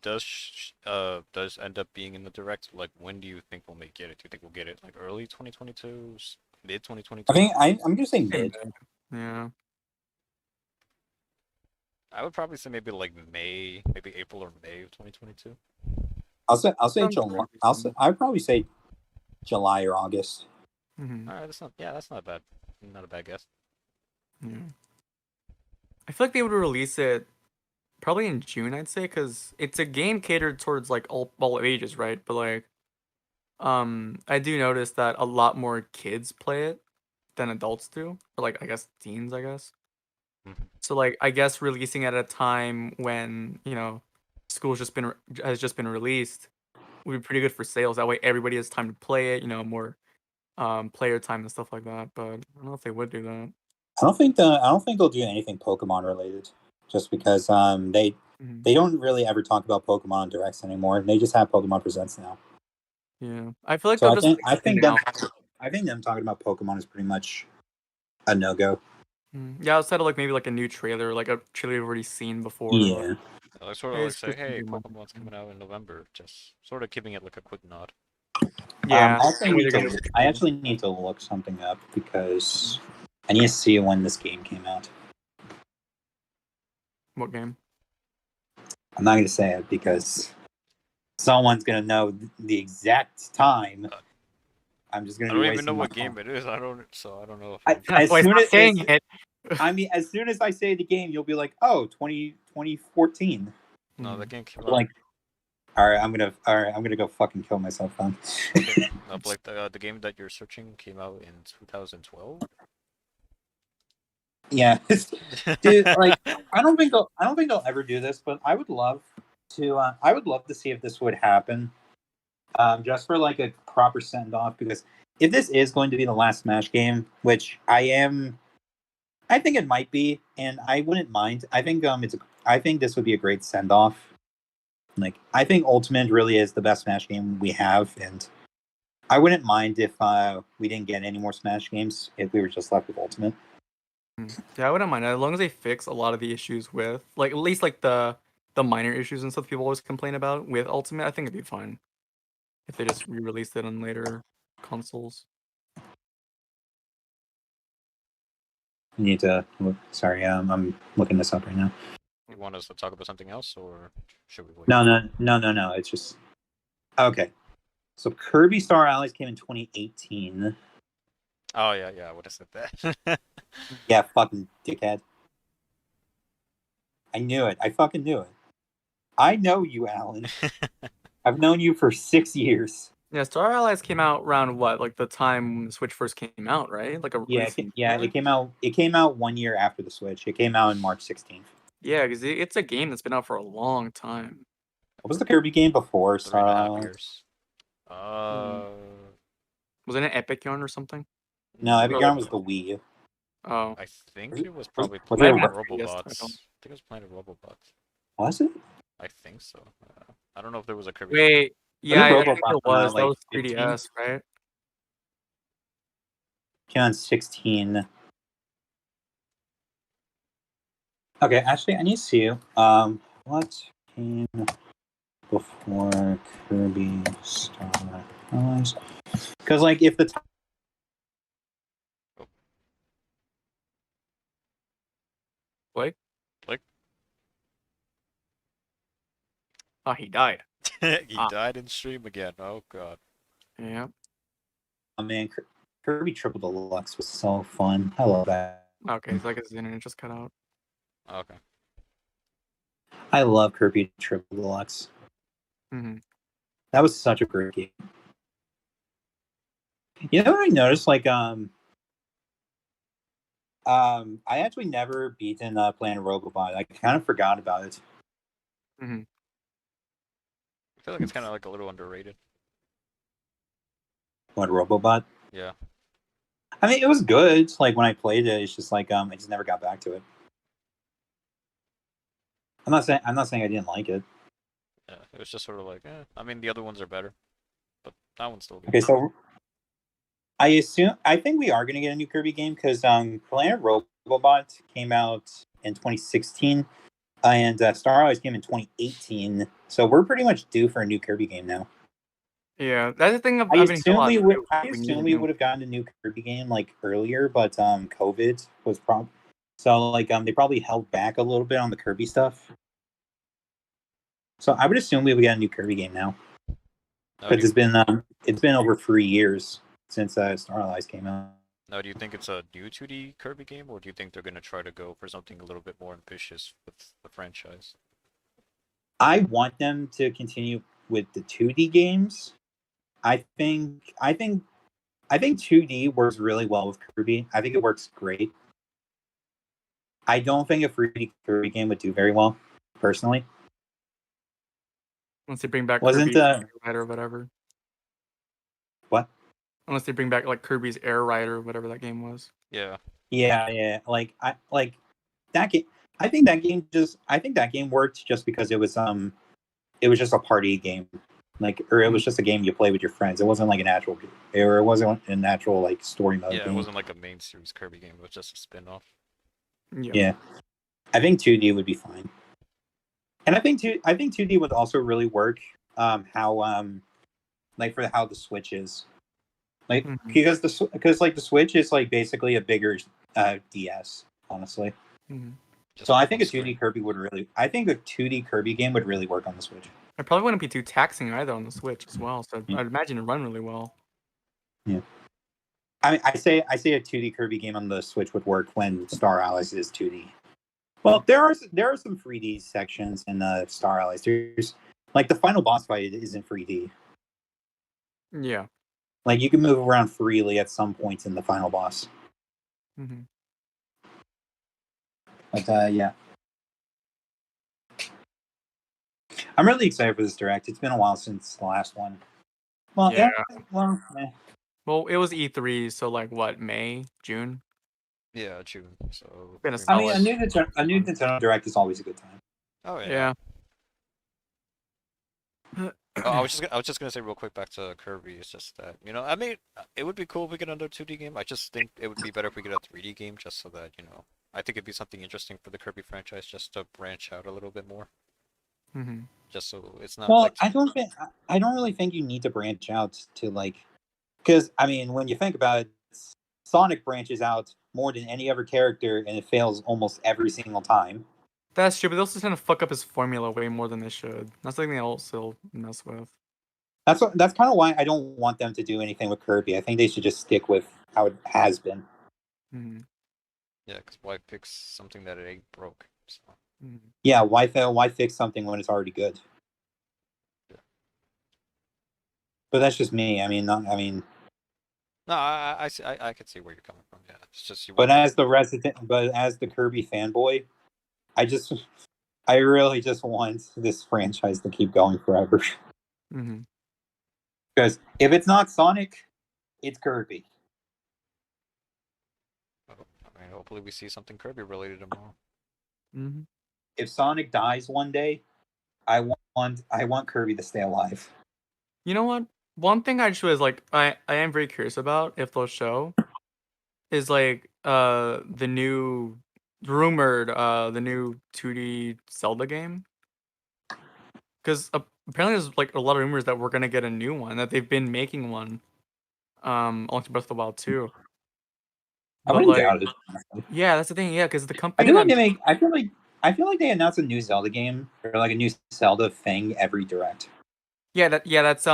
does end up being in the direct, like when do you think we'll make get it? Do you think we'll get it like early 2022, mid 2022? I think I'm gonna say mid. Yeah. I would probably say maybe like May, maybe April or May of 2022. I'll say Sounds July. pretty decent. I'd probably say July or August. Mm-hmm. Alright, that's not bad. Not a bad guess. Yeah. I feel like they would release it probably in June, I'd say, because it's a game catered towards like all ages, right? But like, I do notice that a lot more kids play it than adults do, or like I guess teens, I guess. Mhm. So like, I guess releasing at a time when school's has just been released would be pretty good for sales. That way, everybody has time to play it. More player time and stuff like that. But I don't know if they would do that. I don't think they'll do anything Pokemon related, just because Mhm. they don't really ever talk about Pokemon on directs anymore. They just have Pokemon Presents now. Yeah, I feel like So they'll just announce. I think them talking about Pokemon is pretty much a no go. Yeah, outside of like maybe like a new trailer, like a trailer you've already seen before. Like, Yeah, Like sort of hey, like say, Splatoon hey, 1. Pokemon's coming out in November. Just sort of giving it like a quick nod. Yeah, the way they're gonna I actually need to look something up because I need to see when this game came out. What game? I'm not going to say it because someone's going to know the exact time. I'm just going I to be don't even wasting know my what time. game it is. I don't know if I'm. That's why it's not saying it. I mean, as soon as I say the game, you'll be like, "Oh, 2014." No, that game came out. Like, all right, I'm gonna go fucking kill myself then. No, but like the game that you're searching came out in 2012. Yeah, dude. Like, I don't think they'll ever do this, but I would love to. I would love to see if this would happen, just for like a proper send off. Because if this is going to be the last Smash game, which I think it might be, and I wouldn't mind. I think this would be a great send off. Like, I think Ultimate really is the best Smash game we have, and I wouldn't mind if we didn't get any more Smash games if we were just left with Ultimate. Yeah, I wouldn't mind as long as they fix a lot of the issues with like at least like the minor issues and stuff people always complain about with Ultimate. I think it'd be fine if they just re-released it on later consoles. You need to. Sorry, I'm looking this up right now. You want us to talk about something else, or should we wait? No. It's just okay. So Kirby Star Allies came in 2018. Oh yeah, I would have said that. Yeah, fucking dickhead. I knew it. I fucking knew it. I know you, Alan. I've known you for 6 years. Yeah, Star Allies came out around what, like the time when the Switch first came out, right? Like a recent It came out. It came out 1 year after the Switch. It came out on March 16th. Yeah, because it's a game that's been out for a long time. What was the Kirby game before Star 3.5 Allies? years. Hmm. Wasn't it Epic Yarn or something? No, Epic Oh. Yarn was the Wii. Oh, I think it was probably was it Planet a 3DS Robobots. title? I think it was Planet Robobots. Was it? I think so. I don't know if there was a Kirby. wait. I Yeah, think I think Robobot it came out was. That like was 15. 3DS, right? Came out in 16. Okay, actually, I need to see what came before Kirby Star Allies? Because like if the Blake? Like Oh, he died. he Ah. died in stream again. Oh god. Yeah. oh man, Kirby Triple Deluxe was so fun. I love that. Okay, it's like his internet just cut out. Okay. I love Kirby Triple Deluxe. Mm-hmm. That was such a great game. You know what I noticed? Like I actually never beaten Planet Robobot. I kind of forgot about it. Mm-hmm. I feel like it's kind of like a little underrated. What, Robobot? Yeah. I mean, it was good. Like when I played it, it's just like I just never got back to it. I'm not saying I didn't like it. Yeah. It was just sort of like, I mean, the other ones are better, but that one's still good. Okay, so I think we are gonna get a new Kirby game because Planet Robobot came out in 2016, and Star Allies came in 2018. So we're pretty much due for a new Kirby game now. Yeah, that's the thing I've I been hearing a assume lot we too. would. I We need assume a we new- would have gotten a new Kirby game like earlier, but COVID was so like they probably held back a little bit on the Kirby stuff. So I would assume we would get a new Kirby game now. Now, But it's been over 3 years since Star Allies came out. do you think it's a new 2D Kirby game, or do you think they're gonna try to go for something a little bit more ambitious with the franchise? I want them to continue with the 2D games. I think 2D works really well with Kirby. I think it works great. I don't think a 3D Kirby game would do very well, personally. Unless they bring back Wasn't Kirby's Air Rider or whatever. what? Unless they bring back like Kirby's Air Rider or whatever that game was. Yeah. Yeah. Like that game. I think that game worked just because it was just a party game. Like, or it was just a game you play with your friends. It wasn't like it wasn't a natural like story mode Yeah, game. it wasn't like a main series Kirby game. It was just a spin-off. Yeah. I think 2D would be fine. And I think 2D would also really work how like for how the Switch is. Like because the Switch is like basically a bigger DS, honestly. Mm-hmm. So I think a 2D Kirby game would really work on the Switch. It probably wouldn't be too taxing either on the Switch as well. So I'd imagine it'd run really well. Yeah. I mean, I say a 2D Kirby game on the Switch would work when Star Allies is 2D. Well, there are some 3D sections in Star Allies. There's like the final boss fight is in 3D. Yeah. Like you can move around freely at some points in the final boss. Mm-hmm. But yeah. I'm really excited for this direct. It's been a while since the last one. Well, Yeah. Well, Well, it was E3, so like what, May, June? Yeah, June. So. Been a I mean, solid- a new Nintendo Direct is always a good time. Oh yeah. Yeah. Oh, I was just gonna say real quick back to Kirby. It's just that I mean, it would be cool if we get another 2D game. I just think it would be better if we get a 3D game, just so that I think it'd be something interesting for the Kirby franchise, just to branch out a little bit more. Mm-hmm. Just so it's not. Well, like... I don't really think you need to branch out to like, because I mean, when you think about it, Sonic branches out more than any other character, and it fails almost every single time. That's true, but they'll just tend to fuck up his formula way more than they should. That's something they also mess with. That's kind of why I don't want them to do anything with Kirby. I think they should just stick with how it has been. Mm-hmm. Yeah, because why fix something that it ain't broke? So. Mm-hmm. Yeah, why fix something when it's already good? Yeah. But that's just me. I mean, No, I could see where you're coming from. Yeah, it's just you. But as the Kirby fanboy, I really just want this franchise to keep going forever. Mm-hmm. Because if it's not Sonic, It's Kirby. I mean, hopefully we see something Kirby related tomorrow. Mm-hmm. If Sonic dies one day, I want Kirby to stay alive. You know what? One thing I just was like, I am very curious about if they'll show is like the new rumored the new 2D Zelda game. Because apparently there's like a lot of rumors that we're gonna get a new one, that they've been making one, alongside Breath of the Wild too. I But wouldn't like, doubt it. yeah, that's the thing. Yeah, because the I company feel like that they make. I feel like they announce a new Zelda game or like a new Zelda thing every direct. that's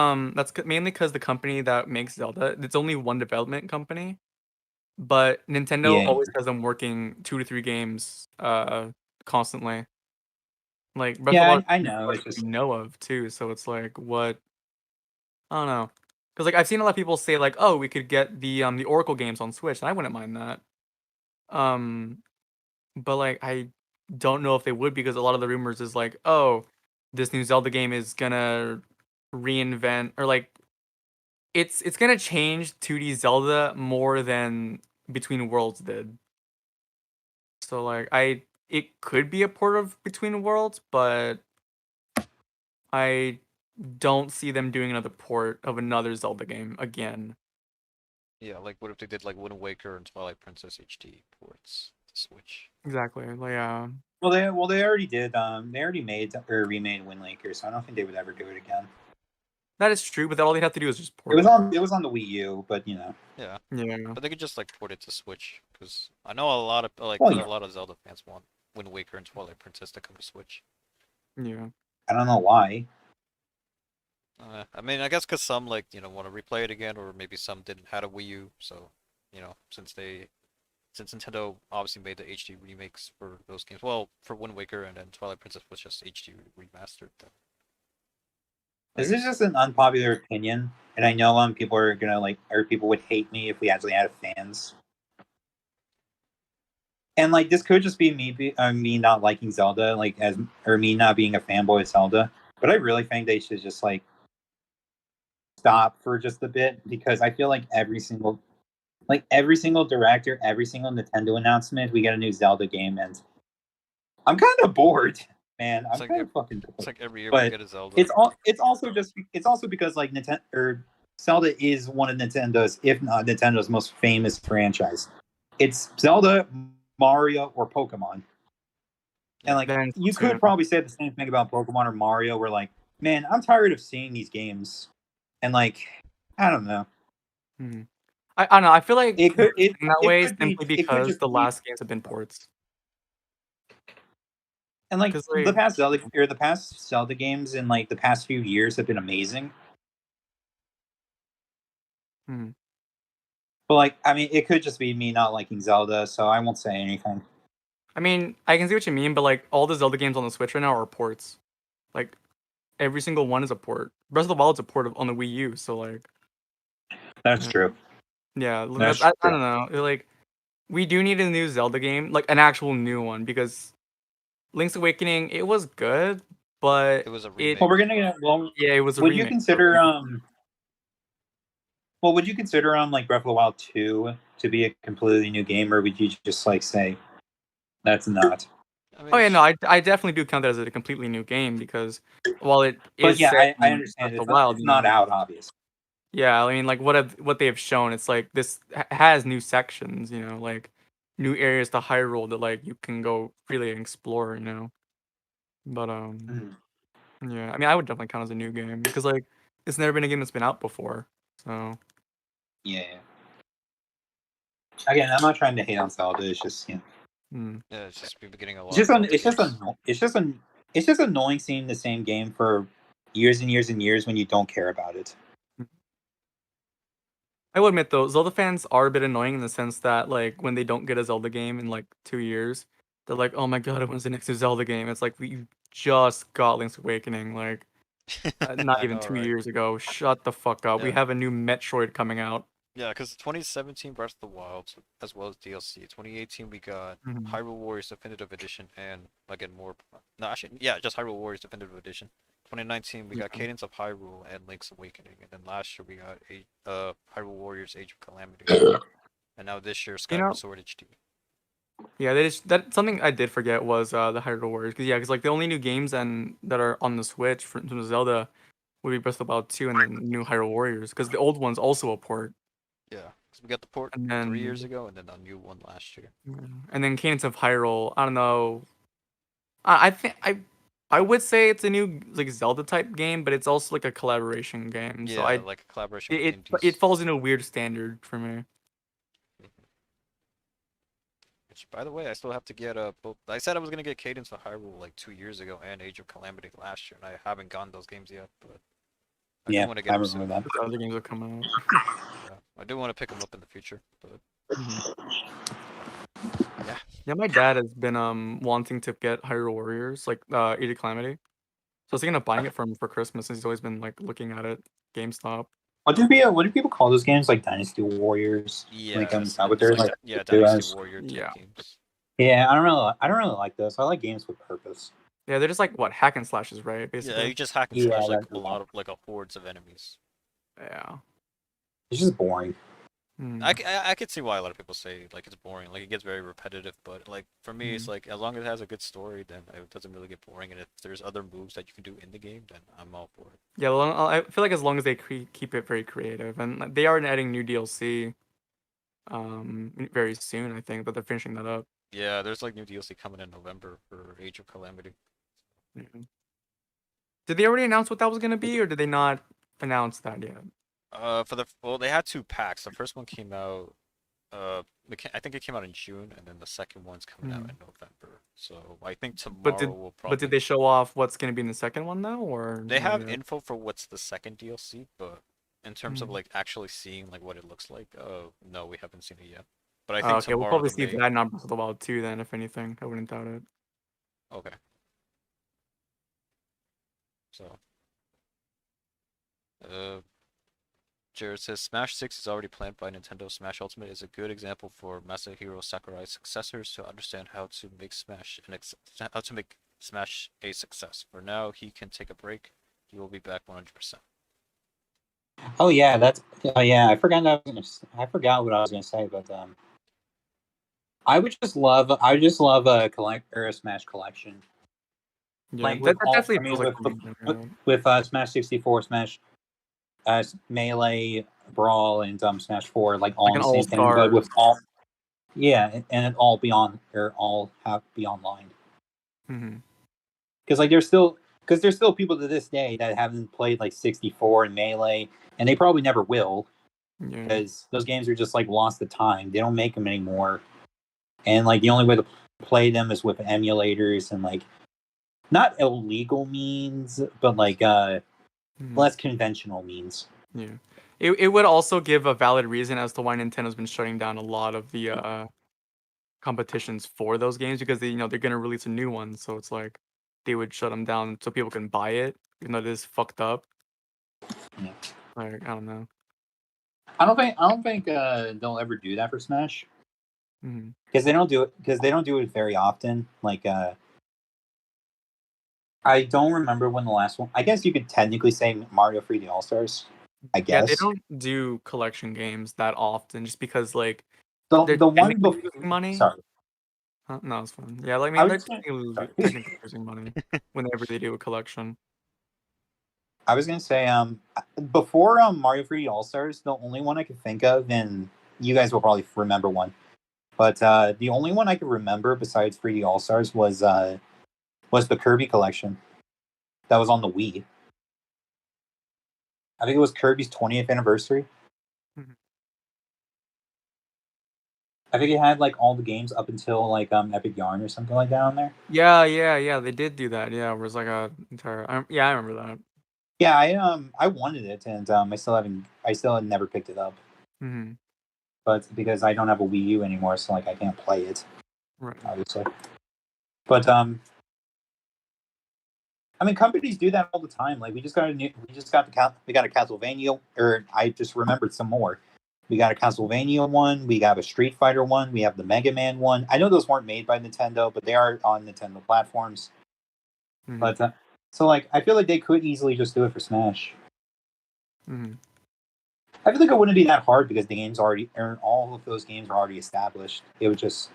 mainly because the company that makes Zelda, it's only one development company, but Nintendo Yeah, always has them working 2 to 3 games constantly. Like Breath of the yeah, Wild I is the know. first It's we just know of too, so it's like what, I don't know. Because like I've seen a lot of people say like, oh, we could get the Oracle games on Switch, and I wouldn't mind that. Um, but like I don't know if they would, because a lot of the rumors is like, oh, this new Zelda game is gonna reinvent, or like it's gonna change 2D Zelda more than Between Worlds did. So like it could be a port of Between Worlds, but I don't see them doing another port of another Zelda game again. Yeah, like what if they did like Wind Waker and Twilight Princess HD ports to Switch? Exactly. Like they already did. They already made or remade Wind Waker, so I don't think they would ever do it again. that is true, but all they have to do is just port It it. was on the Wii U, but you know. Yeah, Yeah. but they could just like port it to Switch because I know a lot of Well, a yeah. lot of Zelda fans want Wind Waker and Twilight Princess to come to Switch. Yeah. I don't know why. I mean, I guess because some like want to replay it again, or maybe some didn't had a Wii U, so since Nintendo obviously made the HD remakes for those games, well, for Wind Waker and then Twilight Princess was just HD remastered. Then This is just an unpopular opinion, and I know people are gonna people would hate me if we actually had fans. And like this could just be me not liking Zelda, or me not being a fanboy of Zelda. But I really think they should just stop for just a bit, because I feel like every single director, every single Nintendo announcement, we get a new Zelda game, and I'm kind of bored, man. I'm kind of fucking bored. It's like every year we But get a Zelda. it's also because like Nintendo or Zelda is one of Nintendo's, if not Nintendo's, most famous franchise. It's Zelda, Mario, or Pokemon. And like Then you could probably say the same thing about Pokemon or Mario, where like, man, I'm tired of seeing these games, and like, I don't know. I don't know. I feel like It could in that way could be simply it could because just the be, last games have been ports. and like 'Cause, the like, past Zelda games in like the past few years have been amazing. hmm. But like, I mean, it could just be me not liking Zelda, so I won't say anything. I mean, I can see what you mean, but like all the Zelda games on the Switch right now are ports. Like every single one is a port. Breath of the Wild's a port on the Wii U, so like That's true. yeah, That's I true. don't know. Like we do need a new Zelda game, like an actual new one, because Link's Awakening, it was good, but It was a remake. Well, we're gonna get yeah, it was a would remake. you consider well, would you consider like Breath of the Wild 2 to be a completely new game, or would you just like say that's not? I mean, Oh yeah, no, I definitely do count that as a completely new game, because while it But is yeah, set I in understand Breath of the Wild, it's not out, obviously. yeah, I mean, like what they have shown, it's like this has new sections, like new areas to Hyrule that like you can go freely explore, But yeah, I mean, I would definitely count as a new game, because like it's never been a game that's been out before, so Yeah. Again, I'm not trying to hate on Zelda. It's just yeah, it's just we've been getting a lot. It's just annoying seeing the same game for years and years and years when you don't care about it. I will admit though, Zelda fans are a bit annoying in the sense that like when they don't get a Zelda game in like 2 years, they're like, "Oh my god, when's the next new Zelda game?" It's like we just got Link's Awakening, like not I even know, 2 right? years ago. Shut the fuck up. We Yeah. have a new Metroid coming out. Yeah, because 2017 Breath of the Wild, as well as DLC. 2018 we got Mhm. Hyrule Warriors Definitive Edition and again more. No, actually, yeah, just Hyrule Warriors Definitive Edition. 2019 we got Yeah. Cadence of Hyrule and Link's Awakening, and then last year we got Hyrule Warriors Age of Calamity, and now this year You Skyward know, Sword HD. yeah, that something I did forget was the Hyrule Warriors. Cause yeah, cause like the only new games and that are on the Switch from Zelda would be Breath of the Wild 2 and then new Hyrule Warriors. Cause the old one's also a port, Yeah, because we got the port and 3 years then ago, and then a new one last year. yeah, and then Cadence of Hyrule. I don't know. I think I would say it's a new like Zelda type game, but it's also like a collaboration game. So Yeah, like a collaboration with it indies. falls in a weird standard for me. Which, by the way, I still have to get both. I said I was gonna get Cadence of Hyrule like 2 years ago and Age of Calamity last year, and I haven't gotten those games yet. But I do Yeah, want to get I them remember soon. that. The other games are coming out. Yeah, I do want to pick them up in the future. But Mhm. yeah, Yeah, my dad has been wanting to get Hyrule Warriors, like Age of Calamity. So I was thinking of buying it for him for Christmas since he's always been like looking at it GameStop. What do people call those games? Like Dynasty Warriors? Like yes, is that what it's they're like like yeah, do Dynasty as? Warrior type Yeah. games. Yeah, I don't really like those. I like games with purpose. Yeah, they're just like what hack and slashes, right? Yeah, you Basically. just hack and Yeah, slash like that's a lot of like a hordes of enemies. Yeah. it's just boring. Hmm. I could see why a lot of people say like it's boring, like it gets very repetitive. But like for me, it's Mhm. like as long as it has a good story, then it doesn't really get boring. And if there's other moves that you can do in the game, then I'm all for it. Yeah, I feel like as long as they keep it very creative, and like, they are adding new DLC very soon, I think, but they're finishing that up. Yeah, there's like new DLC coming in November for Age of Calamity. Yeah. Did they already announce what that was gonna be, or did they not announce that yet? Well, they had two packs. The first one came out, I think it came out in June, and then the second one's coming out Hmm. in November. So I think But tomorrow did will but did probably they show off what's gonna be in the second one though, or they not have yet? info for what's the second DLC, but in terms of Hmm. like actually seeing like what it looks like, no, we haven't seen it yet. But I Oh, think okay, we'll tomorrow probably the see main. that in Breath of the Wild 2 then, if anything. I wouldn't doubt it. Okay, so uh, Jared says Smash 6 is already planned by Nintendo. Smash Ultimate is a good example for Masahiro Sakurai's successors to understand how to make Smash a success. For now, he can take a break. He will be back 100%. Oh yeah, that's oh yeah. I forgot what I was gonna say, but I would just love a collect or a Smash collection. Yeah, Like with that all, I definitely feels mean like with something coming out. Smash 64, Smash Melee, Brawl, and Smash 4, like all Like in an the all same thing, but with stars. all yeah, and it all be on or all have be online. Hmm. Because like there's still people to this day that haven't played like 64 and Melee, and they probably never will Yeah. because those games are just like lost to time. They don't make them anymore, and like the only way to play them is with emulators and like not illegal means, but like Mhm. less conventional means. Yeah. It would also give a valid reason as to why Nintendo's been shutting down a lot of the competitions for those games because they're gonna release a new one, so it's like they would shut them down so people can buy it, even though it is fucked up. Yeah. Like I don't know. I don't think they'll ever do that for Smash Hmm. because they don't do it very often. Like I don't remember when the last one. I guess you could technically say Mario 3D All Stars. I Yeah, they guess don't do collection games that often just because like they're the one technically before. losing money. Sorry, Huh? No, it's fine. Yeah, like I I mean was they're just gonna, sorry. technically losing money whenever they do a collection. I was gonna say before Mario 3D All Stars, the only one I could think of, and you guys will probably remember one, but the only one I could remember besides 3D All Stars was the Kirby collection that was on the Wii. I think it was Kirby's 20th anniversary. Mhm. I think it had like all the games up until like Epic Yarn or something like that on there. Yeah, they did do that. Yeah, it was like a entire. Yeah, I remember that. Yeah, I wanted it and I still had never picked it up. Hmm. But because I don't have a Wii U anymore, so like I can't play it, Right. obviously. But I mean companies do that all the time. Like we just got a Castlevania, or I just remembered some more. We got a Castlevania one. We got a Street Fighter one. We have the Mega Man one. I know those weren't made by Nintendo, but they are on Nintendo platforms. Mhm. But so like, I feel like they could easily just do it for Smash. Mhm. I feel like it wouldn't be that hard because the game's already, or all of those games are already established. It would just,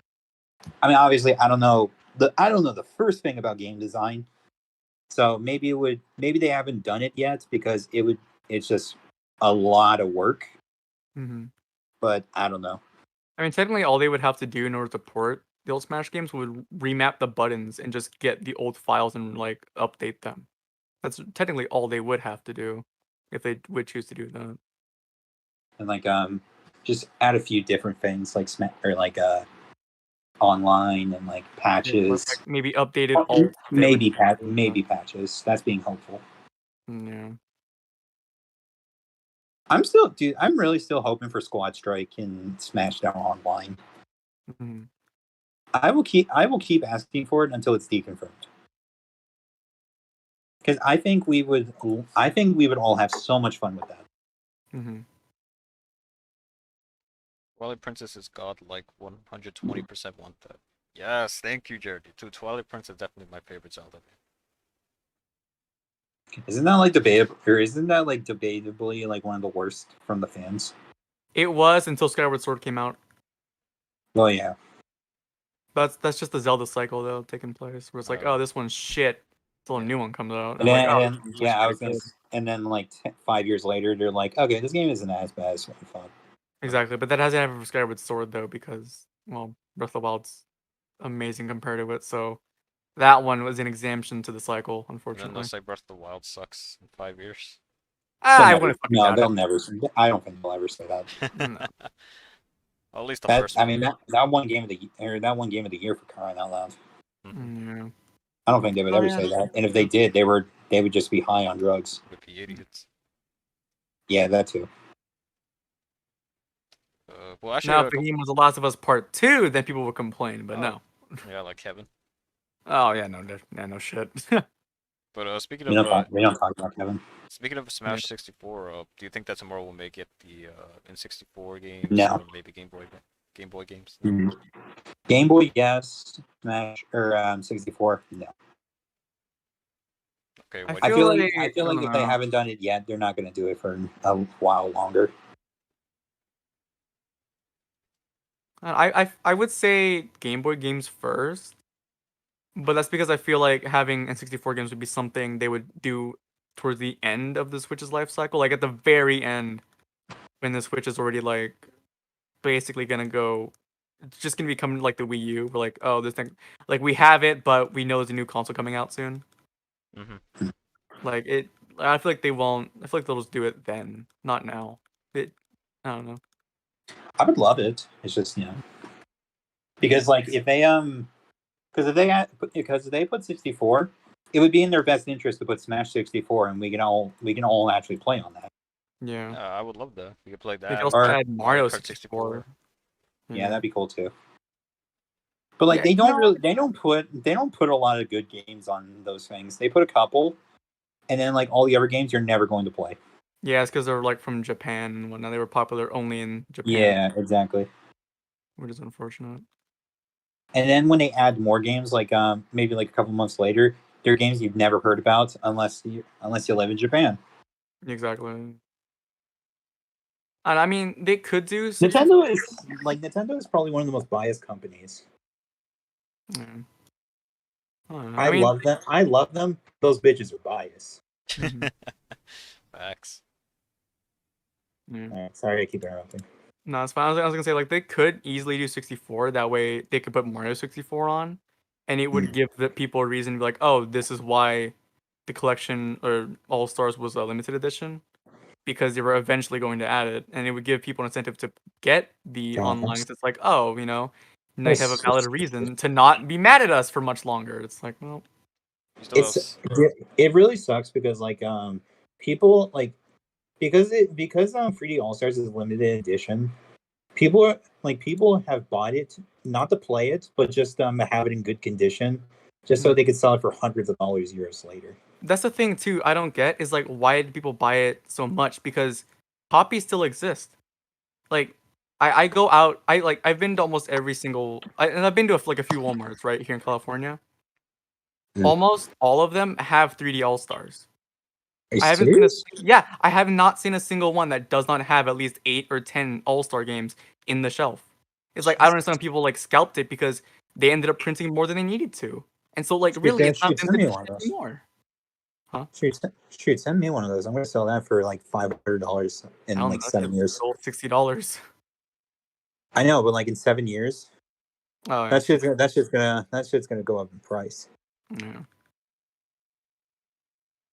I mean, obviously, I don't know the first thing about game design. So maybe maybe they haven't done it yet because it's just a lot of work. Mhm. But I don't know. I mean, technically, all they would have to do in order to port the old Smash games would remap the buttons and just get the old files and like update them. That's technically all they would have to do if they would choose to do that. And like just add a few different things like or like online and like patches. Like maybe updated alt. Maybe patches. That's being hopeful. Yeah. I'm really still hoping for Squad Strike and Smashdown Online. Mhm. I will keep asking for it until it's deconfirmed. Because I think we would all have so much fun with that. Mhm. Twilight Princess is godlike, 120% want that. Yes, thank you, Jared. Dude, Twilight Princess is definitely my favorite Zelda. Isn't that like debatably like one of the worst from the fans? It was until Skyward Sword came out. Well, yeah. That's just the Zelda cycle though taking place, where it's like, oh, this one's shit till a new one comes out. And like, then, oh, and then yeah, I was gonna, and then like 5 years later, they're like, okay, this game isn't as bad as I thought. Exactly, but that hasn't happened for Skyward Sword though, because well, Breath of the Wild's amazing compared to it, so that one was an exemption to the cycle, And then unfortunately. they'll say Breath of the Wild sucks in 5 years. I wouldn't fucking doubt they'll it. never. I don't think they'll ever say that. No. At least the first I one. mean, that one game of the year for crying out loud. Yeah. I don't think they would ever say that. And if they did, they would just be high on drugs. Would be idiots. Yeah, that too. Well, actually, Now, if the game was The Last of Us Part 2, then people would complain, but no. Yeah, like Kevin. Oh yeah, no shit. But speaking We of don't talk about Kevin. speaking of Smash 64, do you think that tomorrow will make it the N64 games No. or maybe Game Boy games? Mm-hmm. Game Boy, yes. Smash or 64, no. Okay, I feel like if they haven't done it yet, they're not going to do it for a while longer. I would say Game Boy games first, but that's because I feel like having N64 games would be something they would do towards the end of the Switch's life cycle, like at the very end, when the Switch is already like basically gonna go. It's just gonna become like the Wii U. We're like, oh, this thing, like we have it, but we know there's a new console coming out soon. Mm-hmm. Like it, I feel like they won't. I feel like they'll just do it then, not now. I don't know. I would love it. It's just because like if they because if they put 64, it would be in their best interest to put Smash 64, and we can all actually play on that. Yeah. I would love that. We could play They that. could also add Mario Kart 64. Yeah, that'd be cool too. But like Yeah, they don't put a lot of good games on those things. They put a couple, and then like all the other games you're never going to play. Yeah, it's because they're like from Japan and whatnot. They were popular only in Japan. Yeah, exactly. Which is unfortunate. And then when they add more games, like maybe like a couple months later, they're games you've never heard about unless you live in Japan. Exactly. And I mean, they could do Nintendo is probably one of the most biased companies. Yeah. I love them. I love them. Those bitches are biased. Facts. Yeah. Right, sorry, I keep interrupting. No, it's fine. I was gonna say like they could easily do 64. That way they could put Mario 64 on, and it would give the people a reason to be like, oh, this is why the collection or All Stars was a limited edition, because they were eventually going to add it, and it would give people an incentive to get the online. It's like, oh, now you have a valid reason to not be mad at us for much longer. It's like, well, it really sucks because like people like because 3D All Stars is a limited edition. People have bought it not to play it, but just have it in good condition, just so they could sell it for hundreds of dollars years later. That's the thing too. I don't get is like why do people buy it so much? Because copies still exist. like I go out. I've been to almost every single. And I've been to like a few WalMarts right here in California. Mm. Almost all of them have 3D All Stars. Are you I haven't seen serious? I have not seen a single one that does not have at least 8 or 10 All-Star games in the shelf. It's like I don't understand when people like scalped it because they ended up printing more than they needed to. And so like really it's not them Send to me do one of those. anymore. Huh? Shoot, send me one of those. I'm gonna sell that for like $500 I in don't like know, that shit 7 years. sold $60. I know, but like in 7 years, Oh yeah. that shit's gonna go up in price. Yeah.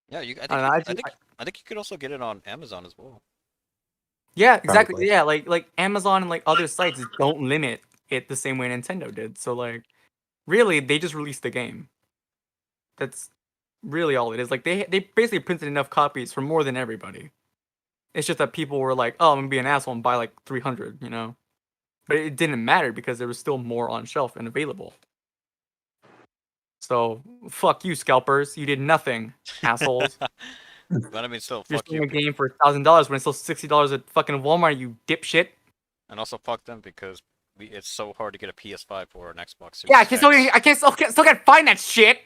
Yeah, you. I I think. don't know, I think you could also get it on Amazon as well. yeah, exactly. Probably. Yeah, like Amazon and like other sites don't limit it the same way Nintendo did. So like really they just released the game. That's really all it is. Like they basically printed enough copies for more than everybody. It's just that people were like, "Oh, I'm gonna be an asshole and buy like 300," you know. But it didn't matter because there was still more on shelf and available. So fuck you, scalpers. You did nothing, assholes. But I mean, still, You're fuck you. selling a game for $1,000 when it's still $60 at fucking Walmart. You dipshit. And also fuck them because it's so hard to get a PS5 or an Xbox Series Yeah, X. I still can't find that shit.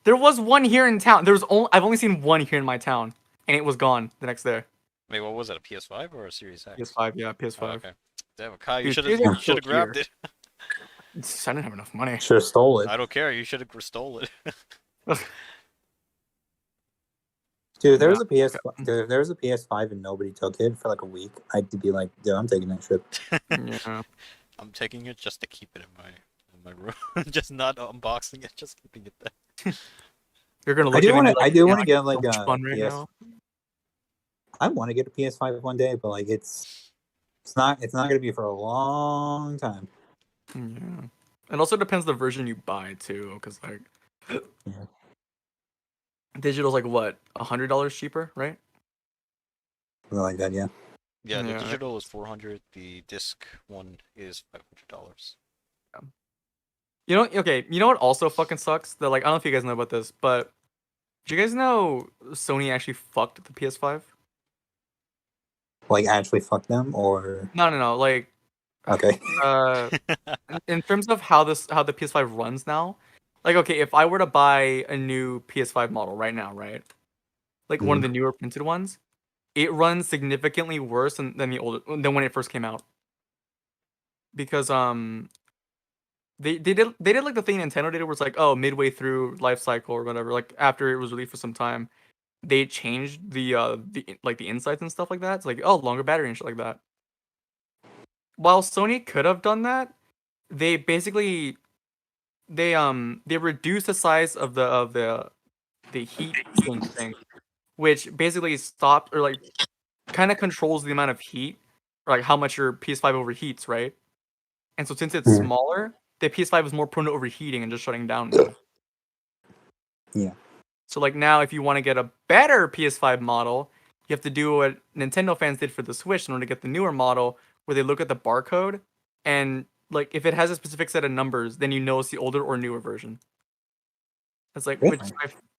There was one here in town. I've only seen one here in my town, and it was gone the next day. Wait, what was it? A PS5 or a Series X? PS5, yeah, Oh, PS5. okay. Damn, Kai, you Dude, should Series have X is still grabbed here. it. I didn't have enough money. Should have stole it. I don't care. You should have stole it. Dude, if there Yeah. was a PS5 and nobody took it for like a week, I'd be like, dude, I'm taking that shit. Yeah. I'm taking it just to keep it in my room, just not unboxing it, just keeping it there. You're gonna I look do at it want and to. be I like, do "Man, want to get like so much a fun right PS. now." I want to get a PS5 one day, but like it's not gonna be for a long time. Yeah. It also depends the version you buy too, because like Yeah. digital's like what, $100 cheaper, right? Something like that, yeah. Yeah, the Yeah. digital is 400. The disc one is $500. You know, okay, you know what also fucking sucks? That like I don't know if you guys know about this, but do you guys know Sony actually fucked the PS5? Like actually fuck them or No, like okay. uh in terms of how the PS5 runs now, like okay, if I were to buy a new PS5 model right now, right? Like one of the newer printed ones, it runs significantly worse than the older than when it first came out. Because they did like the thing Nintendo did where it's like, oh, midway through life cycle or whatever, like after it was released for some time, they changed the insights and stuff like that. It's like, oh, longer battery and shit like that. While Sony could have done that, they basically they reduced the size of the heat sink thing, which basically stopped or like kind of controls the amount of heat or like how much your PS5 overheats, right? And so since it's Mhm. smaller, the PS5 is more prone to overheating and just shutting down now. Yeah. So like now if you want to get a better PS5 model, you have to do what Nintendo fans did for the Switch in order to get the newer model, where they look at the barcode and like if it has a specific set of numbers, then you know it's the older or newer version. It's like Really?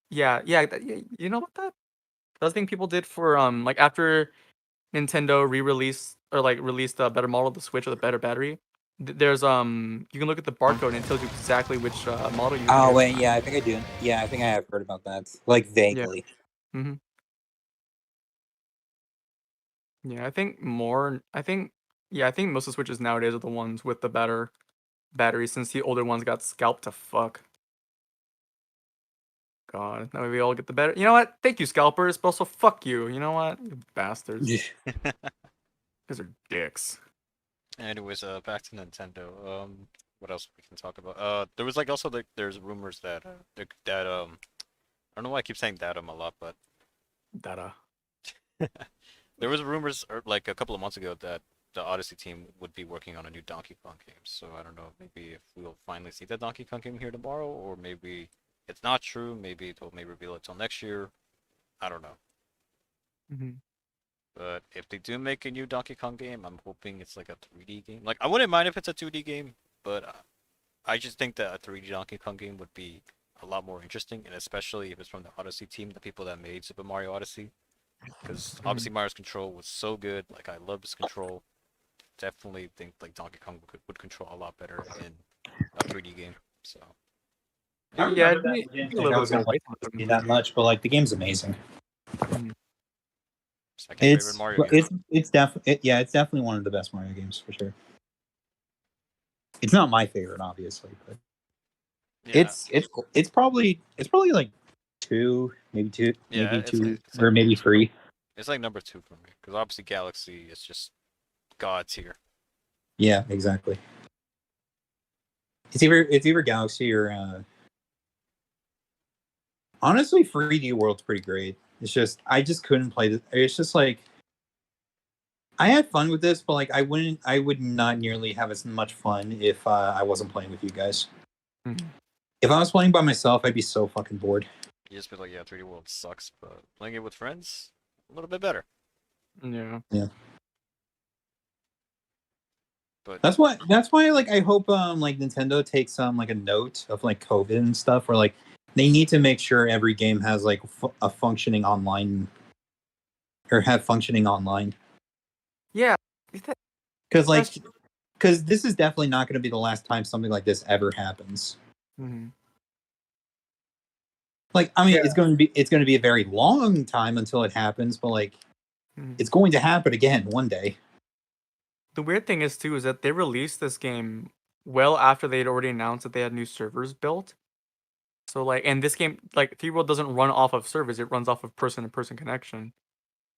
yeah, you know what that? That's the thing people did for like after Nintendo re-released or like released a better model of the Switch with a better battery. There's you can look at the barcode and it tells you exactly which model you Oh get. wait, yeah, I think I do. Yeah, I think I have heard about that. Like Yeah. vaguely. hmm Yeah, I think more. I think most of the Switches nowadays are the ones with the better battery, since the older ones got scalped to fuck. God, now we all get the better. You know what? Thank you, scalpers, but also fuck you. You know what? You bastards. These are dicks. Anyways, back to Nintendo. What else we can talk about? There was like also like there's rumors that that I don't know why I keep saying that a lot, but Data. there was rumors like a couple of months ago that the Odyssey team would be working on a new Donkey Kong game. So I don't know, maybe if we'll finally see the Donkey Kong game here tomorrow, or maybe it's not true. Maybe they'll maybe reveal it till next year. I don't know. hmm But if they do make a new Donkey Kong game, I'm hoping it's like a 3D game. Like I wouldn't mind if it's a 2D game, but I just think that a 3D Donkey Kong game would be a lot more interesting, and especially if it's from the Odyssey team, the people that made Super Mario Odyssey. because obviously Mario's control was so good. Like I love his control. Definitely think like Donkey Kong would control a lot better in a 3D game. So I Yeah, remember it'd that. be, I it'd didn't be a think I little was bit gonna like more it that much, but like the game's amazing. Mhm. second favorite Mario game. It's definitely one of the best Mario games for sure. It's not my favorite, obviously, but Yeah, it's probably like two, yeah, it's like or number maybe two. three. It's like number two for me because obviously Galaxy is just god tier. Yeah, exactly. It's either Galaxy or honestly 3D World's pretty great. It's just I just couldn't play this. It's just like I had fun with this, but like I would not nearly have as much fun if I wasn't playing with you guys. Mhm. If I was playing by myself, I'd be so fucking bored. You just be like, yeah, 3D World sucks, but playing it with friends, a little bit better. Yeah. Yeah. But That's why like I hope like Nintendo takes like a note of like COVID and stuff, where like they need to make sure every game has like a functioning online or have functioning online, Yeah. That- because like that's because this is definitely not going to be the last time something like this ever happens. mhm. Like I mean, Yeah. it's going to be a very long time until it happens, but like Mhm. it's going to happen again one day. The weird thing is too is that they released this game well after they'd already announced that they had new servers built. So like, and this game, like 3 World doesn't run off of servers; it runs off of person-to-person connection.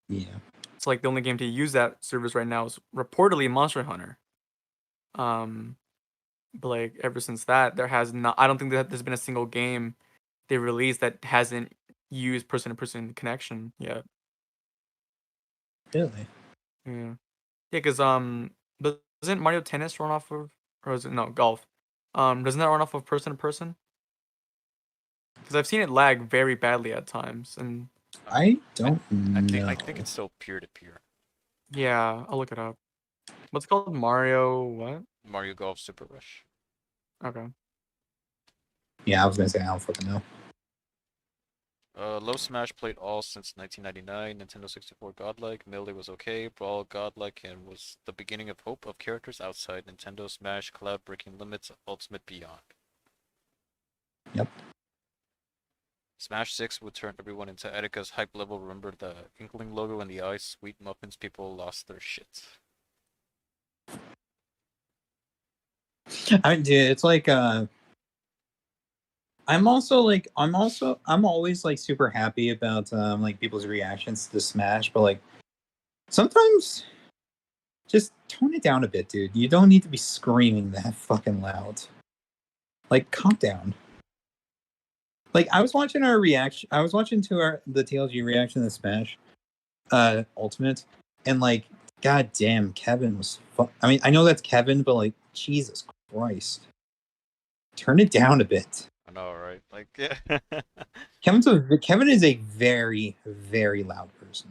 Yeah. So like, the only game to use that service right now is reportedly Monster Hunter. Um, but like ever since that, there has not. I don't think that there's been a single game they released that hasn't used person-to-person connection yet. Really? Yeah, yeah, because doesn't Mario Tennis run off of, or is it no golf? Doesn't that run off of person-to-person? Because I've seen it lag very badly at times, and I I, don't know. I think it's still peer to peer. yeah, I'll look it up. What's it called Mario what? Mario Golf Super Rush. Okay. Yeah, I was gonna say I don't fucking know. Low Smash played all since 1999. Nintendo 64 Godlike. Melee was okay. Brawl Godlike and was the beginning of hope of characters outside Nintendo Smash, Cloud Breaking Limits, Ultimate Beyond. Yep. Smash 6 would turn everyone into Etika's hype level. Remember the Inkling logo and the eyes? Sweet muffins. People lost their shit. It's like I'm always like super happy about like people's reactions to Smash, but like sometimes just tone it down a bit, dude. You don't need to be screaming that fucking loud. Like calm down. Like I was watching our reaction I was watching to the TLG reaction to Smash Ultimate, and like god damn Kevin was I mean, I know that's Kevin, but like Jesus Christ. Turn it down a bit. I know, right? Like, yeah. Kevin is a very, very loud person.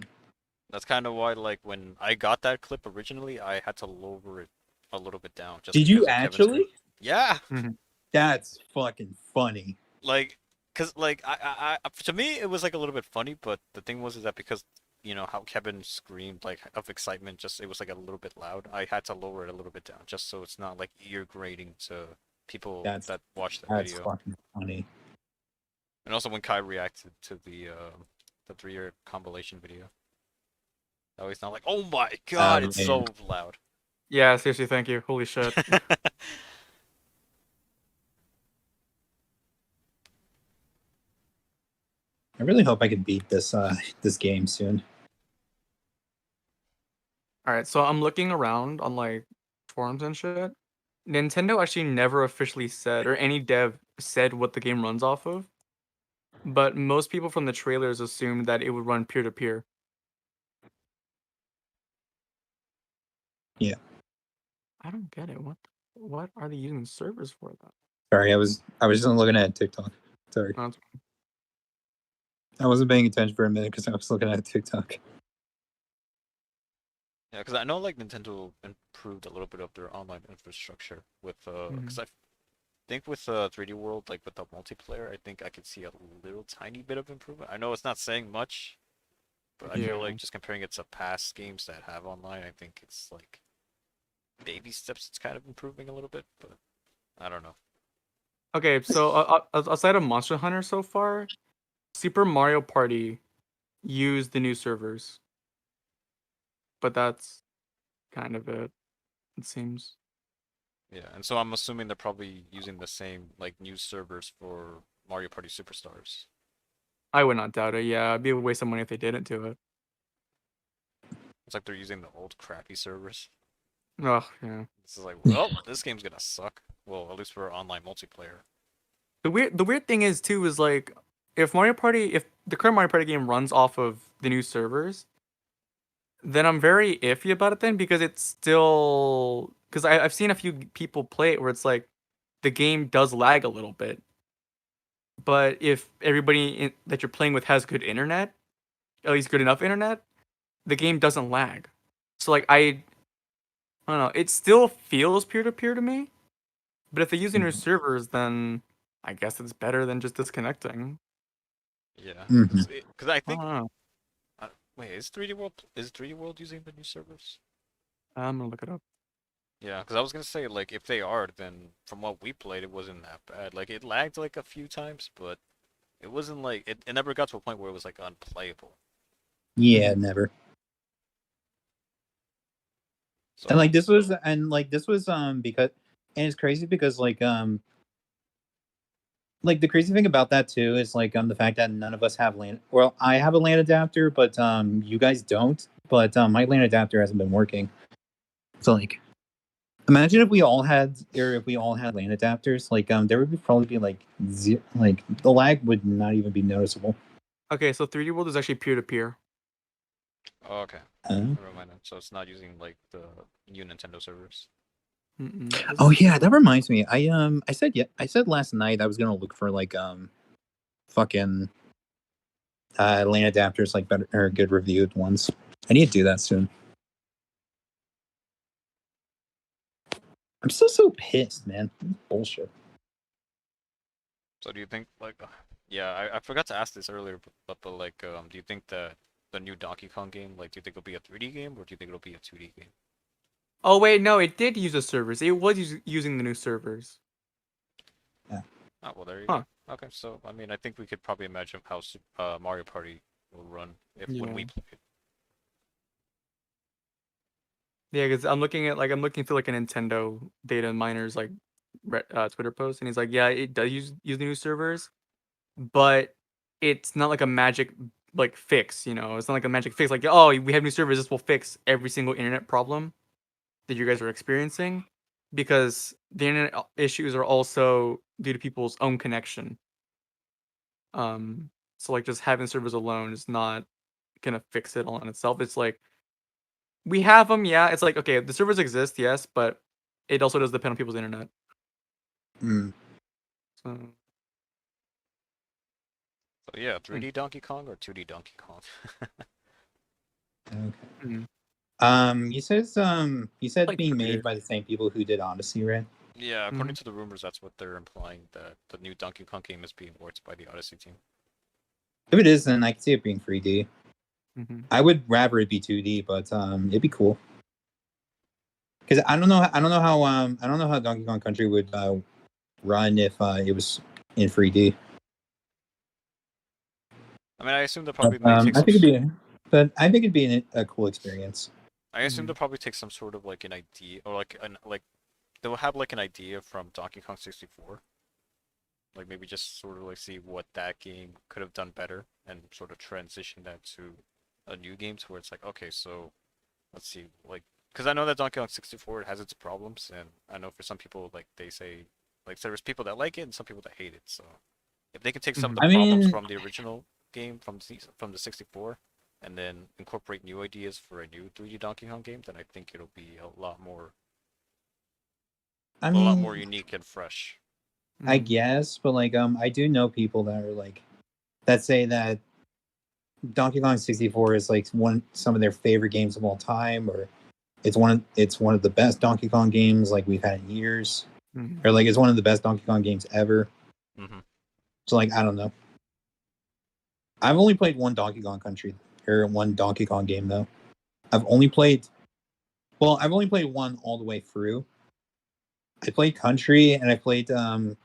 That's kind of why, like, when I got that clip originally, I had to lower it a little bit down just Did you because of Kevin's actually? scream. Yeah, Mhm. That's fucking funny. like, cause like to me it was like a little bit funny, but the thing was is that because you know how Kevin screamed like of excitement, just it was like a little bit loud. I had to lower it a little bit down just so it's not like ear grating to people That's that watch the that's video. fucking funny. And also when Kai reacted to the 3-year compilation video, that was not like, oh my god, it's Man. so loud. Yeah, seriously, thank you. Holy shit. I really hope I can beat this game soon. All right, so I'm looking around on like forums and shit. Nintendo actually never officially said, or any dev said what the game runs off of, but most people from the trailers assumed that it would run peer to peer. Yeah. I don't get it. What are they using servers for then? Sorry, I was just looking at TikTok. Sorry. No, it's- I wasn't paying attention for a minute because I was looking at TikTok. Yeah, because I know like Nintendo improved a little bit of their online infrastructure with because I think with 3D World, like with the multiplayer, I think I could see a little tiny bit of improvement. I know it's not saying much, But I feel Yeah. like just comparing it to past games that have online, I think it's like baby steps. It's kind of improving a little bit, but I don't know. Okay, so aside of Monster Hunter so far, Super Mario Party used the new servers, but that's kind of it. It seems. Yeah, and so I'm assuming they're probably using the same like new servers for Mario Party Superstars. I would not doubt it. Yeah, it'd be a waste of money if they didn't do it. It's like they're using the old crappy servers. Oh yeah. This is like, well, this game's gonna suck. Well, at least for online multiplayer. The weird thing is too is like if the current Mario Party game runs off of the new servers, then I'm very iffy about it then because it's still because I've seen a few people play it where it's like the game does lag a little bit. But if that you're playing with has good internet, at least good enough internet, the game doesn't lag. So like I don't know, it still feels peer to peer to me. But if they're using your servers, then I guess it's better than just disconnecting. Yeah, Mhm. because I I think don't know. wait, is 3D World using the new servers? I'm gonna look it up. Yeah, because I was gonna say like if they are, then from what we played, it wasn't that bad. Like it lagged like a few times, but it wasn't like it never got to a point where it was like unplayable. Yeah, never. So And this was because and it's crazy because like the crazy thing about that too is the fact that none of us have LAN. Well, I have a LAN adapter, but you guys don't. But my LAN adapter hasn't been working. So like, imagine if we all had LAN adapters. There would probably be like the lag would not even be noticeable. Okay, so 3D World is actually peer to peer. oh, okay, Uh, never mind. Then. So it's not using like the new Nintendo servers. oh yeah, that reminds me. I said last night I was gonna look for fucking LAN adapters like better or good reviewed ones. I need to do that soon. I'm still so pissed, man. Bullshit. So do you think like, yeah, I forgot to ask this earlier, but like, do you think that the new Donkey Kong game, like, do you think it'll be a 3D game or do you think it'll be a 2D game? Oh wait, no, it did use the servers. It was using the new servers. Yeah. Oh well, there you Huh. go. Okay, so I mean, I think we could probably imagine how Mario Party will run if when we Yeah. play it. Yeah, because I'm looking through like a Nintendo data miner's like Twitter post, and he's like, yeah, it does use the new servers, but it's not like a magic like fix. It's not like a magic fix. Like, oh, we have new servers, this will fix every single internet problem that you guys are experiencing, because the internet issues are also due to people's own connection. So like just having servers alone is not gonna fix it all in itself. It's like we have them, yeah. It's like okay, the servers exist, yes, but it also does depend on people's internet. Mm. So So yeah, 3D Donkey Kong or 2D Donkey Kong? Okay. mm, You said like being peer-to-peer. made by the same people who did Odyssey, right? Yeah, according Mhm. to the rumors, that's what they're implying, that the new Donkey Kong game is being worked by the Odyssey team. If it is, then I can see it being 3D. Mhm. I would rather it be 2D, but it'd be cool. Because I don't know how Donkey Kong Country would run if it was in 3D. I mean, I assume they'll But, probably may take some. I think it'd be a cool experience. I assume Mhm. they'll probably take some sort of like an idea, or like they'll have like an idea from Donkey Kong 64. Like maybe just sort of like see what that game could have done better and sort of transition that to a new game to where it's like, okay, so let's see, like, because I know that Donkey Kong 64 it has its problems, and I know for some people like they say like there's people that like it and some people that hate it. So if they can take some of the Mhm. I problems mean, from the original game from the 64 and then incorporate new ideas for a new 3D Donkey Kong game, then I think it'll be I a lot more mean, unique and fresh. I Mhm. guess, but I do know people that are that say that Donkey Kong 64 is some of their favorite games of all time, or it's one of the best Donkey Kong games we've had in years, Mhm. or it's one of the best Donkey Kong games ever. Hmm. So I don't know. I've only played one Donkey Kong Country, one Donkey Kong game though. I've only played one all the way through. I played Country and I played the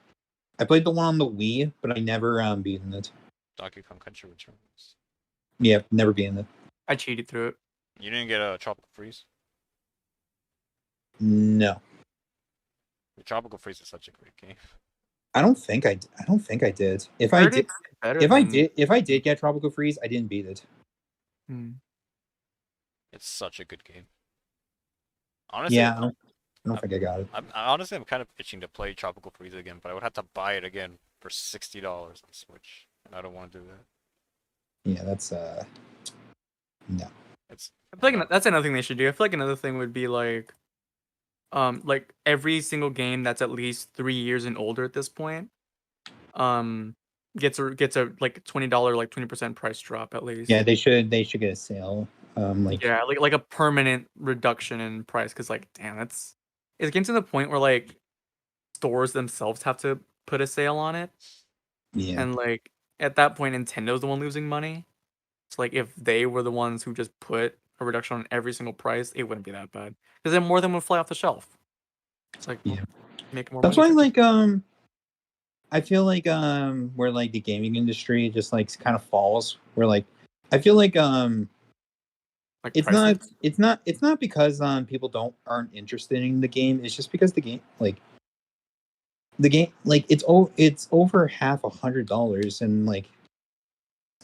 one on the Wii, but I never beaten it. Donkey Kong Country Returns. Yeah, never beaten it. I cheated through it. You didn't get a Tropical Freeze? No. The Tropical Freeze is such a great game. I don't think I did. If I did, if I did get Tropical Freeze, I didn't beat it. It's such a good game. Honestly, Yeah, I don't think I got it. Honestly, I'm kind of itching to play Tropical Freeze again, but I would have to buy it again for $60 on Switch, and I don't want to do that. Yeah, that's no. I feel like that's another thing they should do. I feel like another thing would be like every single game that's at least 3 years and older at this point, gets a like $20 like 20% price drop at least. Yeah, they should get a sale. Like a permanent reduction in price, because like damn, it's getting to the point where like stores themselves have to put a sale on it. Yeah. And like at that point Nintendo's the one losing money. So like if they were the ones who just put a reduction on every single price, it wouldn't be that bad. Because then more than would fly off the shelf. It's like make more That's money. why I feel like where like the gaming industry just like kind of falls. Where like I feel like it's not because people aren't interested in the game. It's just because the game it's over $100, and like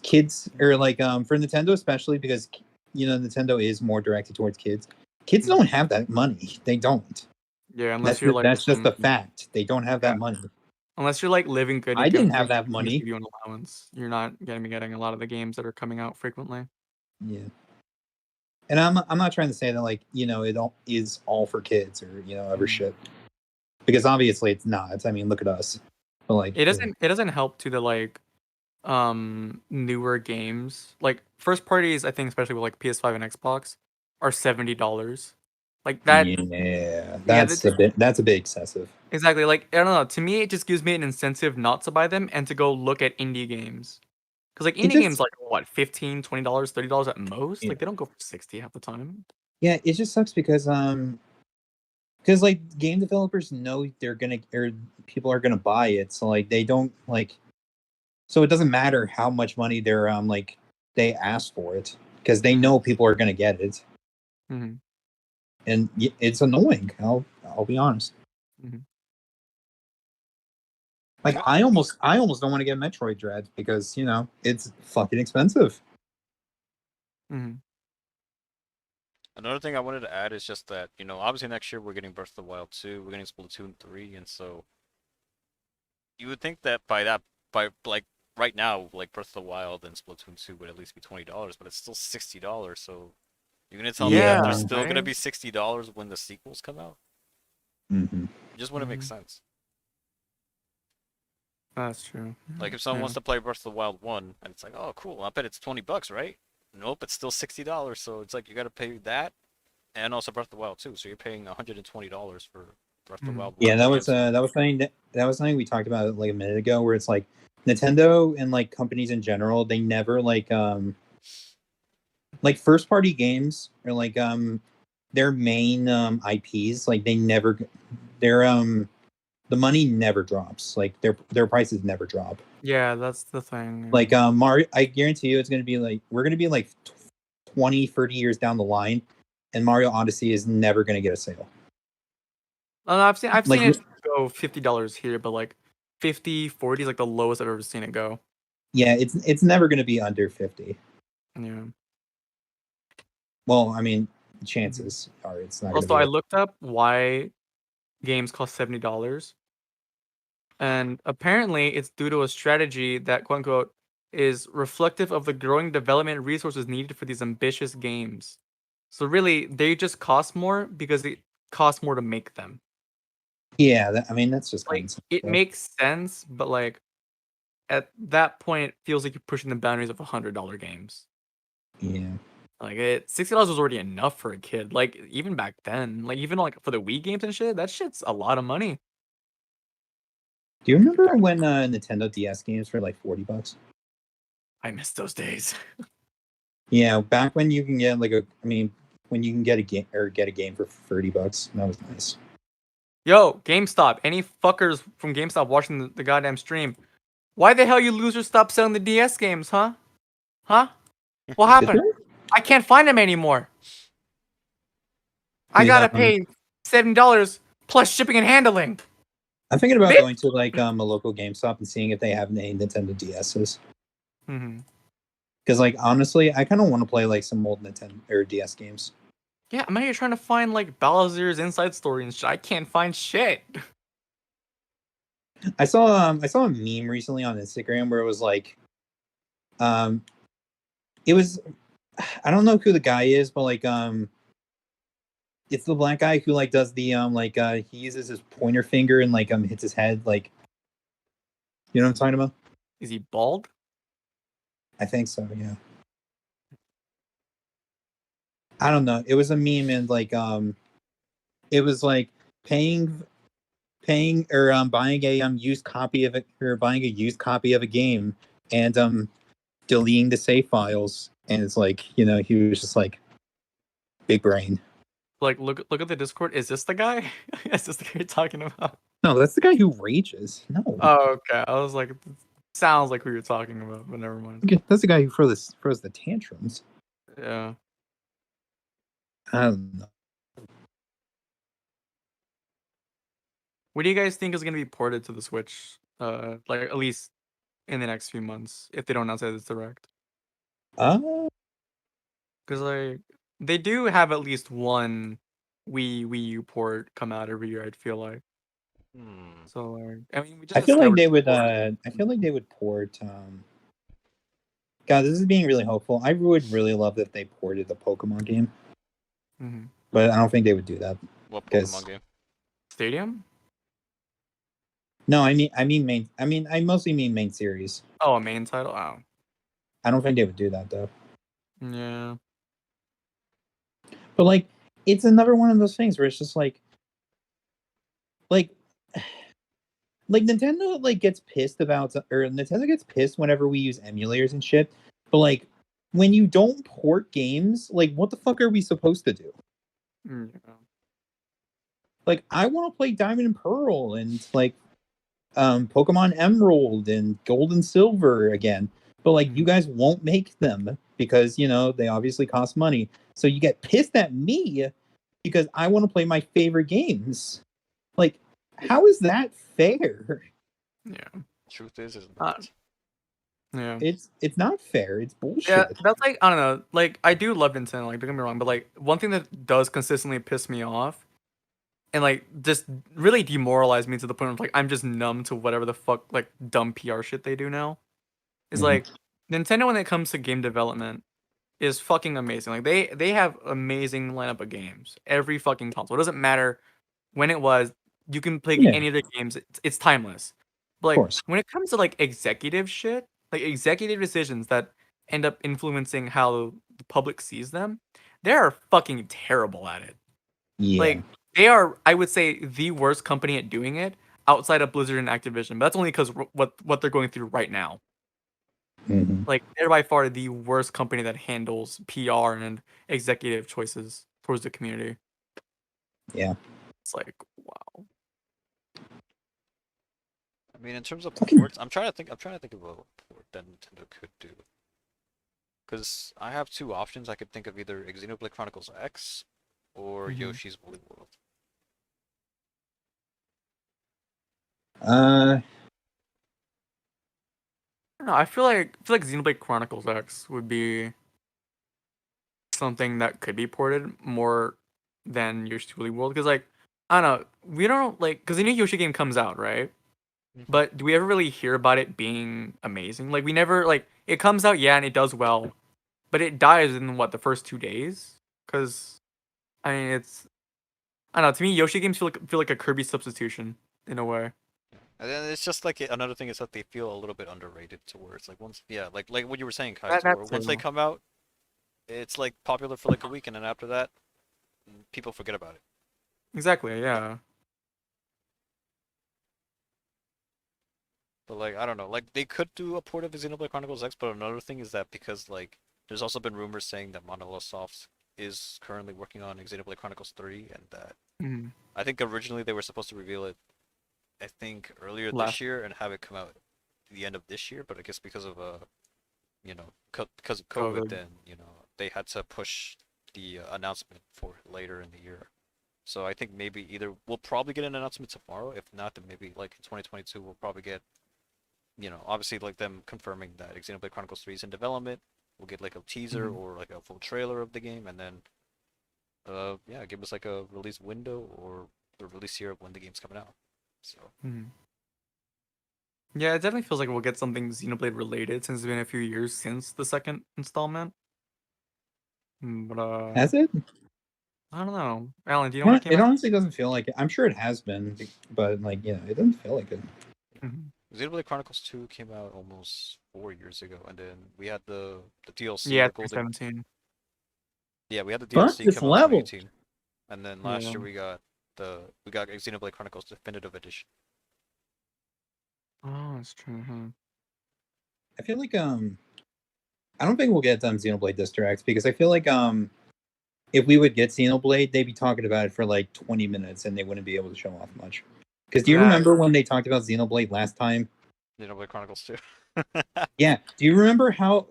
kids, or like for Nintendo especially, because Nintendo is more directed towards kids. Kids don't have that money. They don't. Yeah, unless that's just the fact. They don't have that money. Unless you're like living good. I didn't have that money. Give you an allowance. You're not gonna be getting a lot of the games that are coming out frequently. Yeah. And I'm not trying to say that like it all is all for kids or ever shit, because obviously it's not. I mean, look at us. But like it doesn't help to the like newer games, like first parties. I think especially with like PS5 and Xbox are $70. Like that. Yeah, that's a bit excessive. Exactly. Like I don't know. To me, it just gives me an incentive not to buy them and to go look at indie games. Because like indie games, like what, $15, $20, $30 at most. Yeah. Like they don't go for 60 half the time. Yeah, it just sucks because like game developers know people are gonna buy it, so like they don't like. So it doesn't matter how much money they're like they ask for it, because they know people are gonna get it. Mm-hmm. And it's annoying. I'll be honest. Mm-hmm. Like I almost don't want to get Metroid Dread because it's fucking expensive. Mm-hmm. Another thing I wanted to add is just that obviously next year we're getting Breath of the Wild 2, we're getting Splatoon 3, and so you would think that by like right now, like Breath of the Wild and Splatoon 2 would at least be $20, but it's still $60. So you're gonna tell me that they're still gonna be $60 when the sequels come out? Mm-hmm. It just wouldn't make sense. That's true. Like if someone wants to play Breath of the Wild 1, and it's like, oh cool, I bet it's $20, right? Nope, it's still $60. So it's like you gotta pay that, and also Breath of the Wild 2. So you're paying $120 for Breath of the Wild 1. Yeah, that was something we talked about like a minute ago, where it's like Nintendo and like companies in general, they never like first party games, or like their main IPs, like the money never drops. Like their prices never drop. Yeah, that's the thing. Like Mario, I guarantee you, we're gonna be like 20, 30 years down the line, and Mario Odyssey is never gonna get a sale. I've seen it go $50 here, but like 50, 40 is like the lowest I've ever seen it go. Yeah, it's never gonna be under 50. Yeah. Well, I mean, chances are it's not. Also, I looked up why games cost $70, and apparently it's due to a strategy that, quote unquote, is reflective of the growing development resources needed for these ambitious games. So really, they just cost more because it costs more to make them. Yeah, that's just like it makes sense, but like at that point, it feels like you're pushing the boundaries of $100 games. Yeah. Like $60 was already enough for a kid. Like even back then, like even like for the Wii games and shit, that shit's a lot of money. Do you remember when Nintendo DS games were like $40? I miss those days. Yeah, back when you can get when you can get a game or get a game for $30, that was nice. Yo, GameStop. Any fuckers from GameStop watching the goddamn stream? Why the hell you losers stop selling the DS games, huh? Huh? What happened? I can't find them anymore. I Yeah, gotta pay $70 plus shipping and handling. I'm thinking about Bitch. going to a local GameStop and seeing if they have any Nintendo DSs. Mm-hmm. Because honestly, I kind of want to play some old Nintendo or DS games. Yeah, I'm out here trying to find Bowser's Inside Story and shit. I can't find shit. I saw a meme recently on Instagram where it was um it was I don't know who the guy is, but it's the black guy who does the he uses his pointer finger and hits his head you know what I'm talking about? Is he bald? I think so, yeah. I don't know. It was a meme and it was paying or buying a used copy of it or buying a used copy of a game and deleting the save files, and it's he was just big brain. Look at the Discord. Is this the guy? Is this the guy you're talking about? No, that's the guy who rages. No, Oh, okay. I was like, sounds like who you're talking about, but never mind. that's the guy who throws the tantrums. Yeah. I don't know. What do you guys think is gonna be ported to the Switch? At least in the next few months, if they don't announce it as direct. Uh, Because they do have at least one Wii U port come out every year. I'd feel like. Hmm. So I mean, we just I feel like discovered they would. port. I feel like they would port. God, this is being really hopeful. I would really love if they ported the Pokemon game, Mm-hmm. but I don't think they would do that. What 'Cause- Pokemon game? Stadium? No, I mean main. I mostly mean main series. Oh, a main title. Oh, I don't think they would do that though. yeah. But it's another one of those things where it's just like Nintendo gets pissed about, or Nintendo gets pissed whenever we use emulators and shit. But when you don't port games, what the fuck are we supposed to do? Yeah. I want to play Diamond and Pearl and Pokemon Emerald and Gold and Silver again. But you guys won't make them because they obviously cost money. So you get pissed at me because I want to play my favorite games. How is that fair? Yeah. Truth is Uh, not. Yeah. It's not fair. It's bullshit. Yeah, that's I don't know. I do love Nintendo. Don't get me wrong, but one thing that does consistently piss me off, and just really demoralize me to the point of I'm just numb to whatever the fuck dumb PR shit they do now. Is Mhm. Nintendo when it comes to game development is fucking amazing. They have amazing lineup of games. Every fucking console. It doesn't matter when it was. You can play Yeah. any of their games. It's timeless. But Of course. when it comes to executive shit, executive decisions that end up influencing how the public sees them, they are fucking terrible at it. Yeah. They are, I would say, the worst company at doing it outside of Blizzard and Activision. But that's only because what they're going through right now. Mhm. They're by far the worst company that handles PR and executive choices towards the community. Yeah. It's wow. I mean, in terms of Fucking- ports, I'm trying to think of a port that Nintendo could do. Because I have two options. I could think of either Xenoblade Chronicles X or Mhm. Yoshi's Woolly World. No, I feel like Xenoblade Chronicles X would be something that could be ported more than Yoshi's Woolly World because I don't know, we don't because the new Yoshi game comes out, right? Mhm. But do we ever really hear about it being amazing? We never it comes out, yeah, and it does well, but it dies in what the first 2 days because I mean I don't know, to me Yoshi games feel like a Kirby substitution in a way. And then it's just another thing is that they feel a little bit underrated to where it's once, yeah, like what you were saying, Kai, That, to where that's once they true. come out, it's popular for a week, and then after that, people forget about it. Exactly, yeah. But I don't know, they could do a port of Xenoblade Chronicles X, but another thing is that because there's also been rumors saying that Monolith Soft is currently working on Xenoblade Chronicles 3, and that Mhm. I think originally they were supposed to reveal it, I think earlier Last. this year and have it come out at the end of this year, but I guess because of because of COVID, COVID. then they had to push the announcement for later in the year. So I think maybe either we'll probably get an announcement tomorrow. If not, then maybe like in 2022 we'll probably get, obviously like them confirming that Xenoblade Chronicles 3 is in development. We'll get like a teaser Mhm. or like a full trailer of the game, and then yeah, give us like a release window or the release year of when the game's coming out. So Mhm. Yeah, it definitely feels like we'll get something Xenoblade related since it's been a few years since the second installment. But Has it? I don't know. Alan, do you know when it came It out? honestly doesn't feel like it. I'm sure it has been, but like it doesn't feel like it. Mhm. Xenoblade Chronicles 2 came out almost 4 years ago, and then we had the DLC, Yeah, the Golden. 2017. Yeah, we had the Fuck DLC this come out in level. 2018, and then last Yeah. year we got Xenoblade Chronicles Definitive Edition. Oh, that's true. Huh? I feel like I don't think we'll get Xenoblade Diss Directs because I feel like if we would get Xenoblade, they'd be talking about it for like 20 minutes and they wouldn't be able to show off much. Because do you Yeah. remember when they talked about Xenoblade last time? Xenoblade Chronicles 2. Yeah. Do you remember how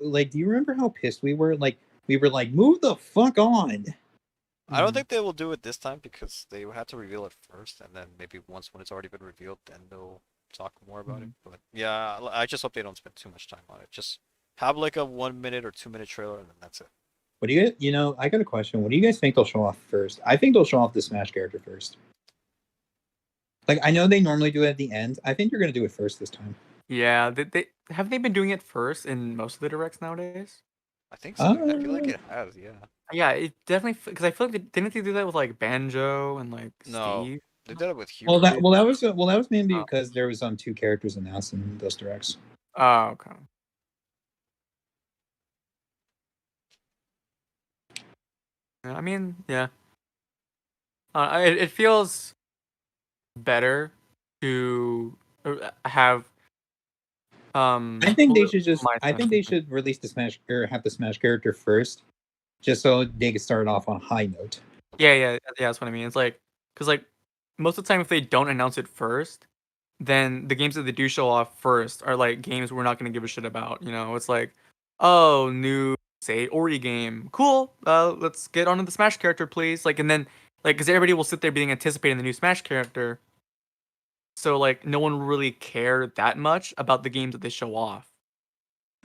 pissed we were? Like we were like, move the fuck on. I don't Mhm. think they will do it this time because they will have to reveal it first, and then maybe once when it's already been revealed, then they'll talk more about it. Mhm. But yeah, I just hope they don't spend too much time on it. Just have like a 1 minute or 2 minute trailer, and then that's it. What do I got a question. What do you guys think they'll show off first? I think they'll show off the Smash character first. Like I know they normally do it at the end. I think you're gonna do it first this time. Yeah, they have they been doing it first in most of the directs nowadays? I think so. I feel like Uh, it has, yeah. Yeah, it definitely because I feel like didn't they do that with like Banjo and like No, Steve? they did it with well, Hero. that was mainly Oh, because there was two characters announced in those directs. oh, okay. Yeah, I mean, yeah. It feels better to have I think they well, should just. my I think they sense. should release the Smash or have the Smash character first, just so they can start off on a high note. Yeah, that's what I mean. It's like because like most of the time, if they don't announce it first, then the games that they do show off first are like games we're not gonna give a shit about. You know, it's like, oh, new say Ori game, cool. Let's get onto the Smash character, please. Like, and then like because everybody will sit there being anticipating the new Smash character, so like no one really cared that much about the games that they show off.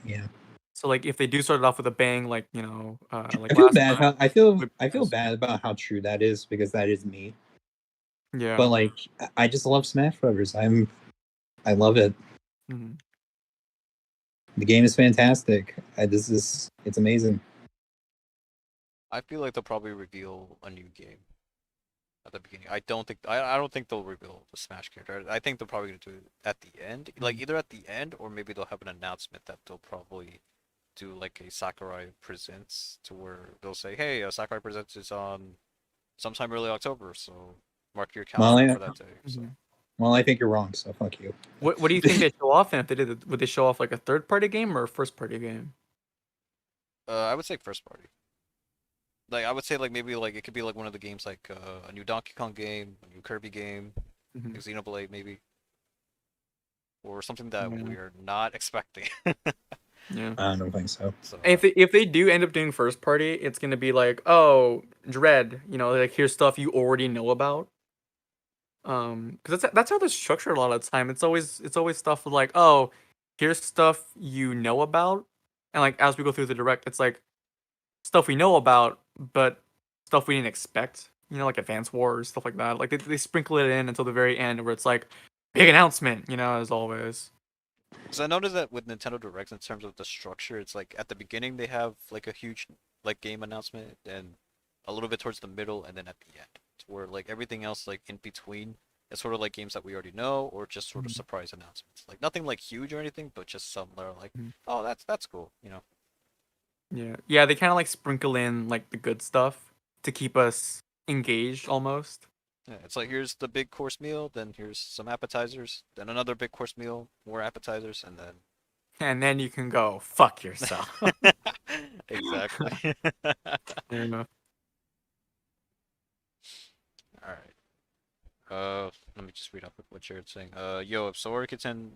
Yeah, So like if they do start it off with a bang, like I like feel last bad. time, I feel bad about how true that is because that is me. yeah. But like, I just love Smash Brothers. I love it. Mhm. The game is fantastic. It's amazing. I feel like they'll probably reveal a new game at the beginning. I don't think they'll reveal the Smash character. I think they're probably gonna do it at the end, like Mhm. either at the end or maybe they'll have an announcement that they'll probably do like a Sakurai Presents to where they'll say, "Hey, Sakurai Presents is on sometime early October, so mark your Well, calendar for that day." So Mhm. I think you're wrong. So fuck you. What do you think they show off? And if they did, would they show off like a third party game or a first party game? I would say first party. Like I would say like maybe like it could be like one of the games like a new Donkey Kong game, a new Kirby game, Mhm. like Xenoblade maybe, or something that Yeah, we're not expecting. yeah. I don't think so. So If they do end up doing first party, it's gonna be like, oh, Dread, like here's stuff you already know about. Because that's how they're structured a lot of the time. It's always stuff with like, oh, here's stuff you know about, and like as we go through the direct, it's like stuff we know about, but stuff we didn't expect. Like Advance Wars, stuff like that. Like they sprinkle it in until the very end, where it's like big announcement. As always. because I noticed that with Nintendo Directs in terms of the structure, it's like at the beginning they have like a huge like game announcement, and a little bit towards the middle, and then at the end, to where like everything else like in between. It's sort of like games that we already know, or just sort of Mhm. surprise announcements. Like nothing like huge or anything, but just some that are like, Mhm. oh, that's cool. Yeah. They kind of like sprinkle in like the good stuff to keep us engaged almost. Yeah, it's like here's the big course meal, then here's some appetizers, then another big course meal, more appetizers, and then and then you can go fuck yourself. Exactly. Yeah. All right. Let me just read up what Jared's saying. Yo, if Sora gets in,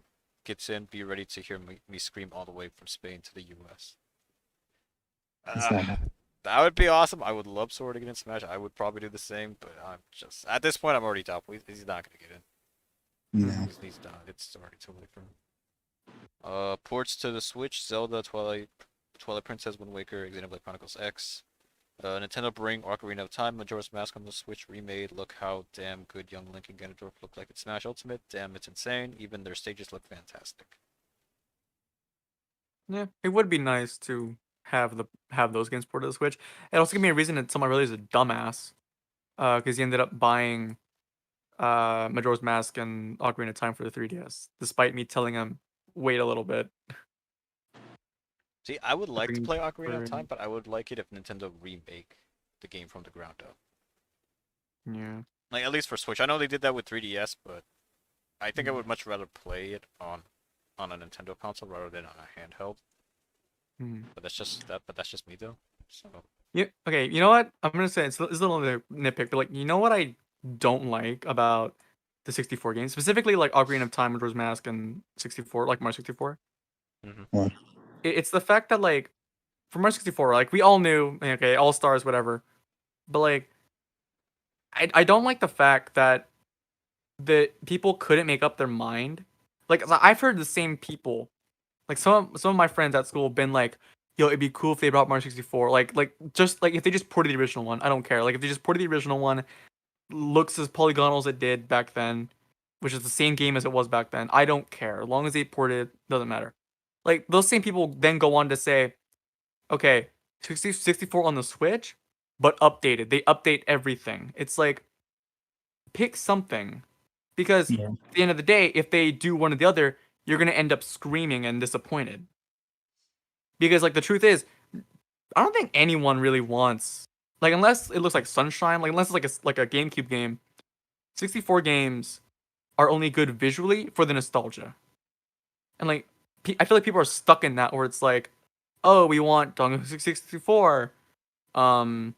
be ready to hear me scream all the way from Spain to the U.S. It's not Uh, happening. that would be awesome. I would love Sora to get in Smash. I would probably do the same, but I'm just at this point I'm already doubtful. He's not gonna get in. No. He's done. It's already too late for him. Ports to the Switch: Zelda, Twilight Princess, Wind Waker, Xenoblade Chronicles X. Nintendo bring Ocarina of Time, Majora's Mask on the Switch remade. Look how damn good young Link and Ganondorf look like in Smash Ultimate. Damn, it's insane. Even their stages look fantastic. Yeah, it would be nice to have those games ported to the Switch. It also give me a reason to tell my brother he's a dumbass, because he ended up buying Majora's Mask and Ocarina of Time for the 3DS, despite me telling him wait a little bit. See, I would like to Bring play Ocarina of for- Time, but I would like it if Nintendo remake the game from the ground up. Yeah, Like, at least for Switch. I know they did that with 3DS, but I think I would much rather play it on a Nintendo console rather than on a handheld. Mhm. But that's just me though. So Yeah. Okay. You know what? I'm gonna say it's a little nitpick, but like, you know what I don't like about the 64 games, specifically like Ocarina of Time, Majora's Mask, and 64, like Mario 64. What? It's the fact that like for Mario 64, like we all knew, okay, All Stars, whatever, but like I don't like the fact that the people couldn't make up their mind. Like I've heard the same people, like some of my friends at school, been like, "Yo, it'd be cool if they brought Mario 64." Like just like if they just ported the original one, I don't care. Like if they just ported the original one, looks as polygonal as it did back then, which is the same game as it was back then. I don't care. As long as they ported, doesn't matter. Like those same people then go on to say, okay, 64 on the Switch, but updated. They update everything. It's like pick something. Because Yeah. at the end of the day, if they do one or the other, you're gonna end up screaming and disappointed. Because like the truth is, I don't think anyone really wants, like, unless it looks like Sunshine, like unless it's like a GameCube game, 64 games are only good visually for the nostalgia. And like I feel like people are stuck in that where it's like, oh, we want Donkey Kong 64, um,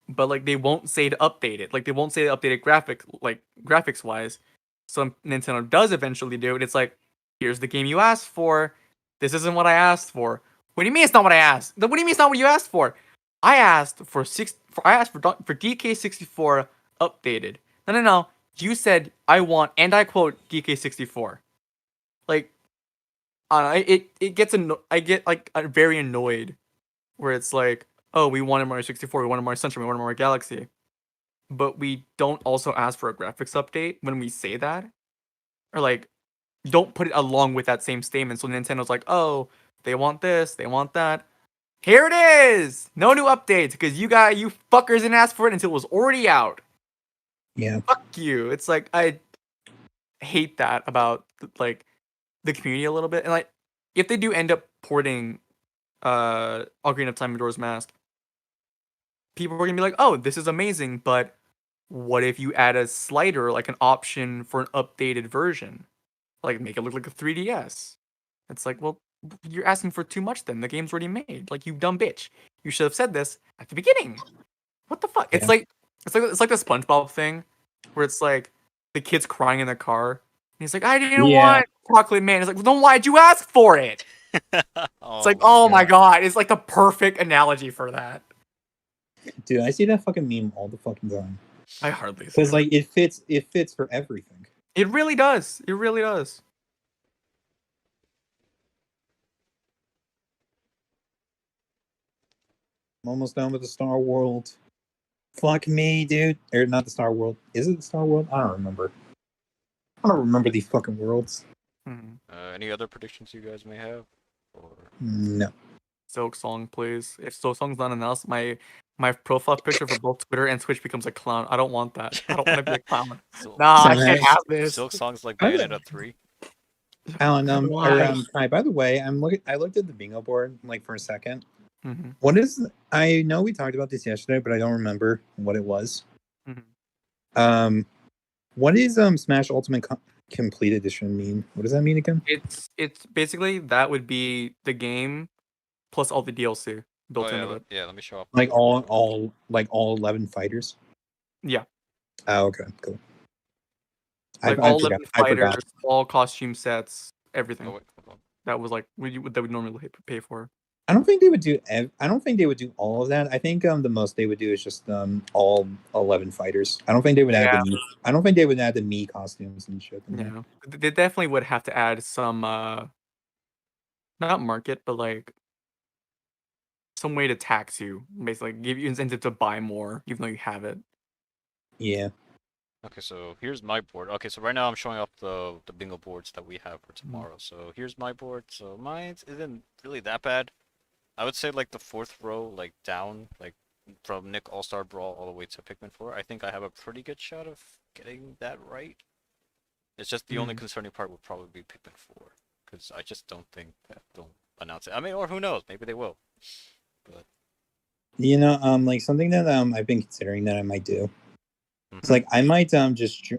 but like they won't say to update it. Like they won't say to update it graphics wise. So Nintendo does eventually do it. It's like, here's the game you asked for. This isn't what I asked for. What do you mean it's not what I asked? What do you mean it's not what you asked for? I asked for DK64 updated. No. You said I want, and I quote, DK64. Like, it gets I get like very annoyed where it's like, oh, we wanted Mario 64, we wanted Mario Sunshine, we wanted Mario Galaxy, but we don't also ask for a graphics update when we say that, or like don't put it along with that same statement. So Nintendo's like, oh, they want this, they want that. Here it is. No new updates because you fuckers didn't ask for it until it was already out. Yeah. Fuck you. It's like I hate that about like the community a little bit. And like if they do end up porting Ocarina of Time, Majora's Mask, people are gonna be like, oh, this is amazing, but what if you add a slider, like an option for an updated version? Like make it look like a 3DS. It's like, well, you're asking for too much then. The game's already made. Like, you dumb bitch. You should have said this at the beginning. What the fuck? It's Yeah. like the SpongeBob thing where it's like the kid's crying in the car. And he's like, I didn't Yeah. want Chocolate Man. It's like, well, then why'd you ask for it? It's like, oh my god. It's like the perfect analogy for that. Dude, I see that fucking meme all the fucking time. I hardly see Because it. like it fits for everything. It really does. It really does. I'm almost done with the Star World. Fuck me, dude. Or not the Star World. Is it the Star World? I don't remember. I don't remember these fucking worlds. Hmm. Any other predictions you guys may have? Or No. Silk Song, please. If Silk Song's not announced, my profile picture for both Twitter and Twitch becomes a clown. I don't want that. I don't want to be a clown. Silk, Nah, I Silk- can't have this. Silk Songs like Okay. Bayonetta 3. Alan, Why? hi, by the way, I looked at the bingo board like for a second. Mm-hmm. What is I know we talked about this yesterday, but I don't remember what it was. Mhm. What is Smash Ultimate complete edition mean? What does that mean again? It's basically that would be the game plus all the DLC built Oh yeah, into it. yeah. Let me show up. Like all 11 fighters. Yeah, Oh, okay, cool. like I all forgot. 11 I forgot. fighters, all costume sets, Oh everything. wait, hold on. That was like that we normally pay for. I don't think they would do. I don't think they would do all of that. I think the most they would do is just all 11 fighters. I don't think they would add Yeah. the. I don't think they would add the me costumes and shit. In there. Yeah, they definitely would have to add some not market, but like some way to tax you, basically give you incentive to buy more, even though you have it. Yeah. Okay, so here's my board. Okay, so right now I'm showing off the bingo boards that we have for tomorrow. So here's my board. So mine isn't really that bad. I would say like the fourth row, like down, like from Nick All-Star Brawl all the way to Pikmin 4. I think I have a pretty good shot of getting that right. It's just the only concerning part would probably be Pikmin 4, because I just don't think that they'll announce it. I mean, or who knows? Maybe they will. But You know, like something that I've been considering that I might do. It's Mhm. like I might just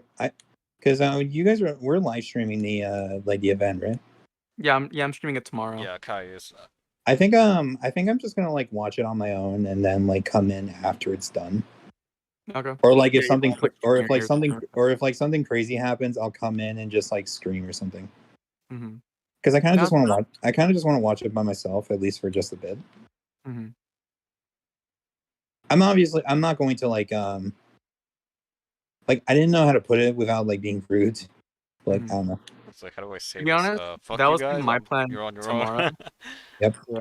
because you guys we're live streaming the like the event, right? Yeah, I'm streaming it tomorrow. yeah, Kai is. I think I'm just gonna like watch it on my own and then like come in after it's done. Okay. Or like Yeah, if you something don't, like, or stream if like your something ears. or if like something crazy happens, I'll come in and just like scream or something. Mhm. Because I kind of Yeah. just want to watch. I kind of just want to watch it by myself, at least for just a bit. Mhm. I'm not going to like I didn't know how to put it without like being rude. Like I don't know. It's like, how do I say To be this? honest, Fuck that you was guys. my plan You're on your tomorrow. own. Yep. Yeah.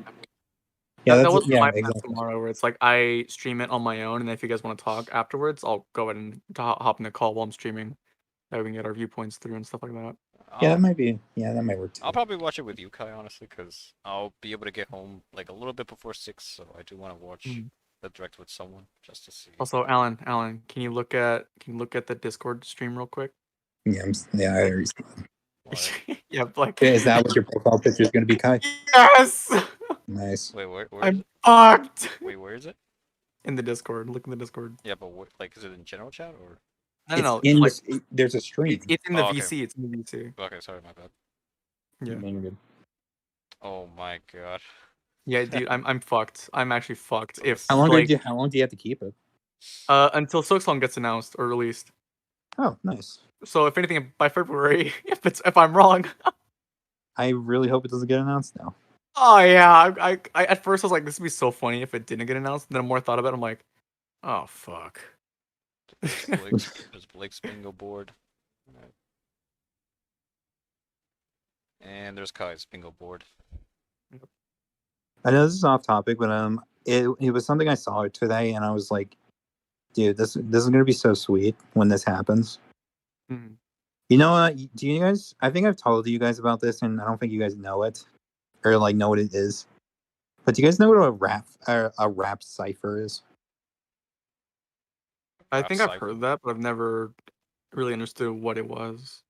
Yeah, That was my plan exactly. tomorrow, where it's like I stream it on my own, and if you guys want to talk afterwards, I'll go ahead and hop in a call while I'm streaming. That way we can get our viewpoints through and stuff like that. Yeah, I'll, that might work too. I'll probably watch it with you, Kai, honestly, because I'll be able to get home like a little bit before 6, so I do want to watch Mhm. the direct with someone just to see. Also, Alan, can you look at the Discord stream real quick? Yeah, I already. What? Yeah, like. Is that what your profile picture is going to be, Kai? Yes. Nice. Wait, where is I'm it? fucked. Wait, where is it? In the Discord, look in the Discord. Yeah, but like, is it in general chat or? No, It's no, in like there's a stream. it's in the Oh, okay. VC. It's in the VC. Okay, sorry, my bad. Yeah. No, you're good. Oh my god. Yeah, dude, I'm fucked. I'm actually fucked. If How long like do you have to keep it? until Silksong gets announced or released. Oh, nice. So if anything by February, if I'm wrong. I really hope it doesn't get announced now. Oh yeah, I at first I was like, this would be so funny if it didn't get announced. And then the more I thought about it, I'm like, oh fuck. There's Blake's bingo board. Alright. And there's Kai's bingo board. I know this is off topic, but it was something I saw today, and I was like, dude, this is gonna be so sweet when this happens. Mhm. You know, do you guys? I think I've told you guys about this, and I don't think you guys know it or like know what it is. But do you guys know what a rap cipher is? I Rap think I've cipher. heard that, but I've never really understood what it was.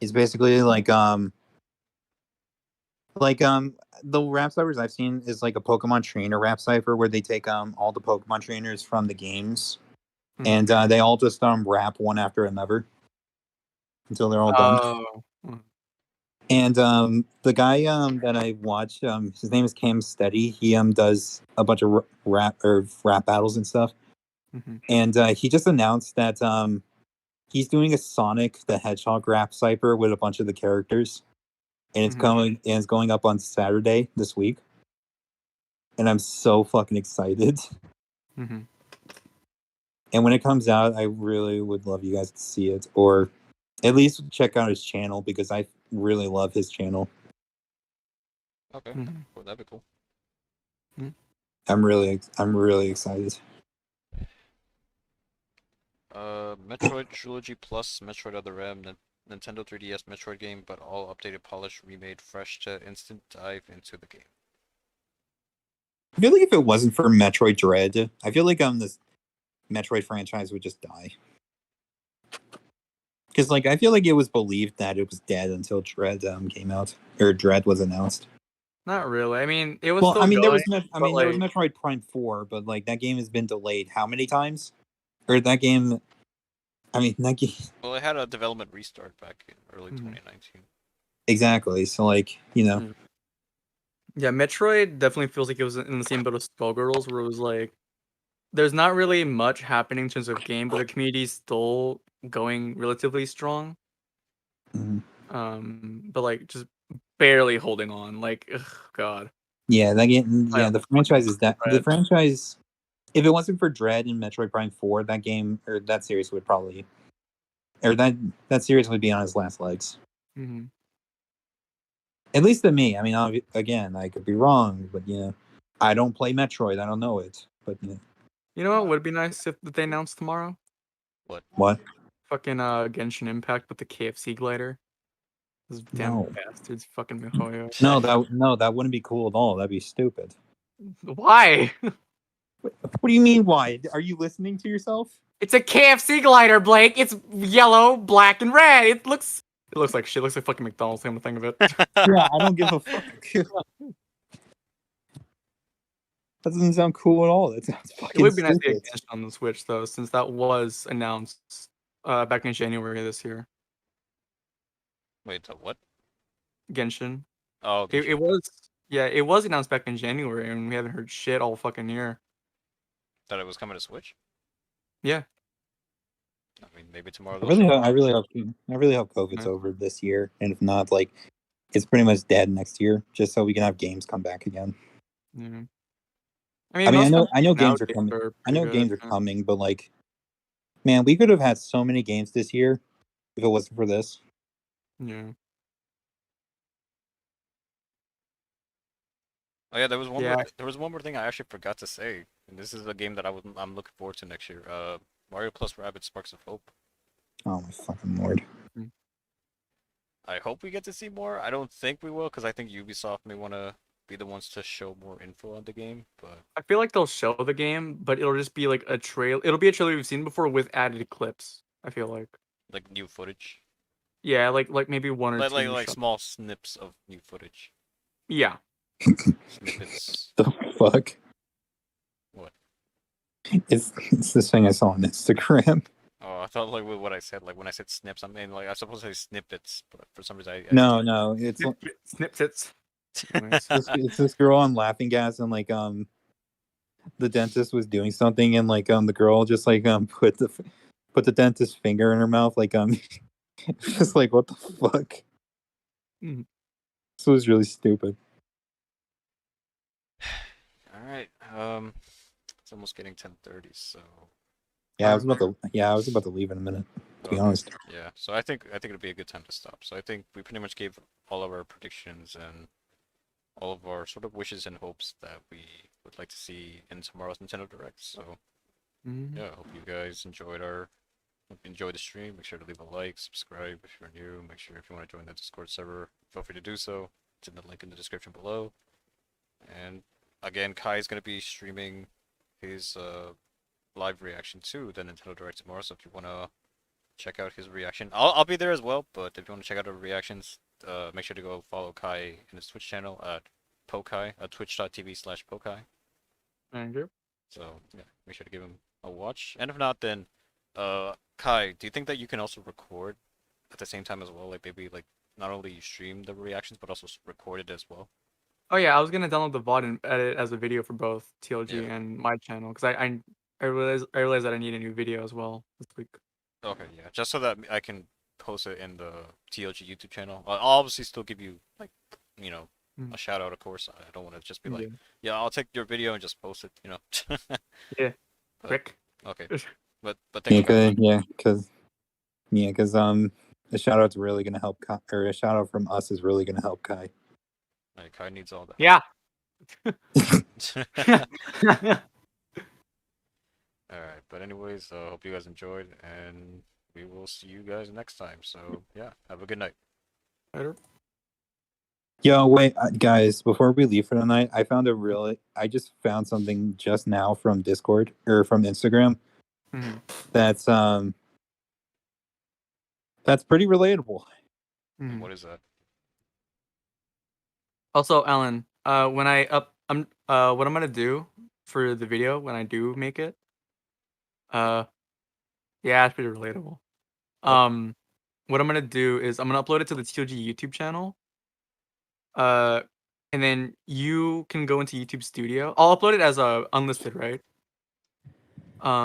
It's basically the rap ciphers I've seen is like a Pokemon trainer rap cipher where they take all the Pokemon trainers from the games and they all just rap one after another until they're all done. Oh. And the guy that I watched, his name is Cam Steady. He does a bunch of rap battles and stuff. Mhm. And he just announced that he's doing a Sonic the Hedgehog rap cipher with a bunch of the characters, and it's going up on Saturday this week. And I'm so fucking excited. Mhm. And when it comes out, I really would love you guys to see it, or at least check out his channel because I really love his channel. Okay, Mhm. well, that'd be cool. I'm really excited. Metroid Trilogy Plus, Metroid Other M, Nintendo 3DS Metroid game, but all updated, polished, remade, fresh to instant dive into the game. I feel like if it wasn't for Metroid Dread, I feel like this Metroid franchise would just die. Because like I feel like it was believed that it was dead until Dread came out or Dread was announced. Not really. I mean, it was Well, still I mean going, there was Metroid Prime 4, but like that game has been delayed how many times? Or that game I mean, that game, Well, it had a development restart back in early Mhm. 2019. exactly. So like, you know, Mm. Yeah, Metroid definitely feels like it was in the same boat as Skullgirls, where it was like there's not really much happening in terms of game, but the community's still going relatively strong. mhm. But like just barely holding on. Like, ugh, God. Yeah, that game. I Yeah, the fucking franchise is that the Dread. franchise. If it wasn't for Dread and Metroid Prime 4, that game or that series would probably, or that series would be on its last legs. Mhm. At least to me. I mean, again, I could be wrong, but you know, I don't play Metroid. I don't know it. But you know, You know what would be nice if they announced tomorrow? what? Fucking Genshin Impact with the KFC glider. Those damn No, bastards, fucking MiHoYo. no, that wouldn't be cool at all. That'd be stupid. Why? What do you mean? Why? Are you listening to yourself? It's a KFC glider, Blake. It's yellow, black, and red. It looks like shit. It looks like fucking McDonald's. Come to think of it. Yeah, I don't give a fuck. That doesn't sound cool at all. That sounds It fucking would be nice to stupid. get Genshin on the Switch though, since that was announced back in January this year. Wait, the what? Genshin. Oh, It, Genshin it Impact. was yeah, it was announced back in January, and we haven't heard shit all fucking year. That it was coming to Switch. Yeah. I mean, maybe tomorrow I they'll really, show. I really hope, COVID's Yeah. over this year, and if not, like, it's pretty much dead next year, just so we can have games come back again. Yeah. I mean, most I countries know games are nowadays coming. are I pretty know good. games are Yeah. coming, but like, man, we could have had so many games this year if it wasn't for this. Yeah. Oh yeah, there was one Yeah. more. There was one more thing I actually forgot to say, and this is a game that I'm looking forward to next year. Mario plus Rabbids Sparks of Hope. Oh my fucking lord! I hope we get to see more. I don't think we will, because I think Ubisoft may want to be the ones to show more info on the game. But I feel like they'll show the game, but it'll just be like a trail. It'll be a trailer we've seen before with added clips. I feel like. like new footage, Yeah, like maybe one or two. like small snips of new footage, Yeah. snippets. The fuck? What? It's this thing I saw on Instagram. Oh, I thought like with what I said, like when I said snips, I mean like I supposed to say snippets, but for some reason I No, it's Snippets. Nice. it's this girl on Laughing Gas, and like the dentist was doing something, and like the girl just like put the dentist's finger in her mouth, like just like what the fuck. Mhm. This was really stupid. All right. It's almost getting 10:30, so Yeah, I was about to leave in a minute, to be okay. honest. Yeah. So I think it'll be a good time to stop. So I think we pretty much gave all of our predictions and all of our sort of wishes and hopes that we would like to see in tomorrow's Nintendo Direct. So Mhm. yeah, I hope you guys enjoyed the stream. Make sure to leave a like, subscribe if you're new. Make sure if you want to join the Discord server, feel free to do so. It's in the link in the description below. And again, Kai is going to be streaming his live reaction to the Nintendo Direct tomorrow. So if you want to check out his reaction, I'll be there as well. But if you want to check out our reactions, make sure to go follow Kai in his Twitch channel at Pokai, twitch.tv/Pokai. Thank you. So yeah, make sure to give him a watch. And if not, then Kai, do you think that you can also record at the same time as well? Like maybe like not only you stream the reactions but also record it as well. Oh yeah, I was gonna download the VOD and edit it as a video for both TLG Yeah. and my channel because I realized that I need a new video as well this week. Okay, yeah. Just so that I can post it in the TLG YouTube channel. I'll obviously still give you like, you know, Mm. a shout out, of course. I don't want to just be like, Yeah. yeah, I'll take your video and just post it, you know. Yeah. But, Quick. okay. But thank you very much. Because a shout out's really gonna help Kai, or a shout out from us is really gonna help Kai. Like, Kai needs all that. Yeah. Alright, but anyways, hope you guys enjoyed, and we will see you guys next time. So, yeah, have a good night. Later. Yo, wait, guys, before we leave for the night, I just found something just now from Discord or from Instagram. Mhm. That's pretty relatable. Mhm. What is that? Also, Alan, when what I'm gonna do for the video when I do make it, uh, Yeah, it's pretty relatable. Yep. What I'm gonna do is I'm gonna upload it to the TLG YouTube channel. And then you can go into YouTube Studio. I'll upload it as a unlisted, right?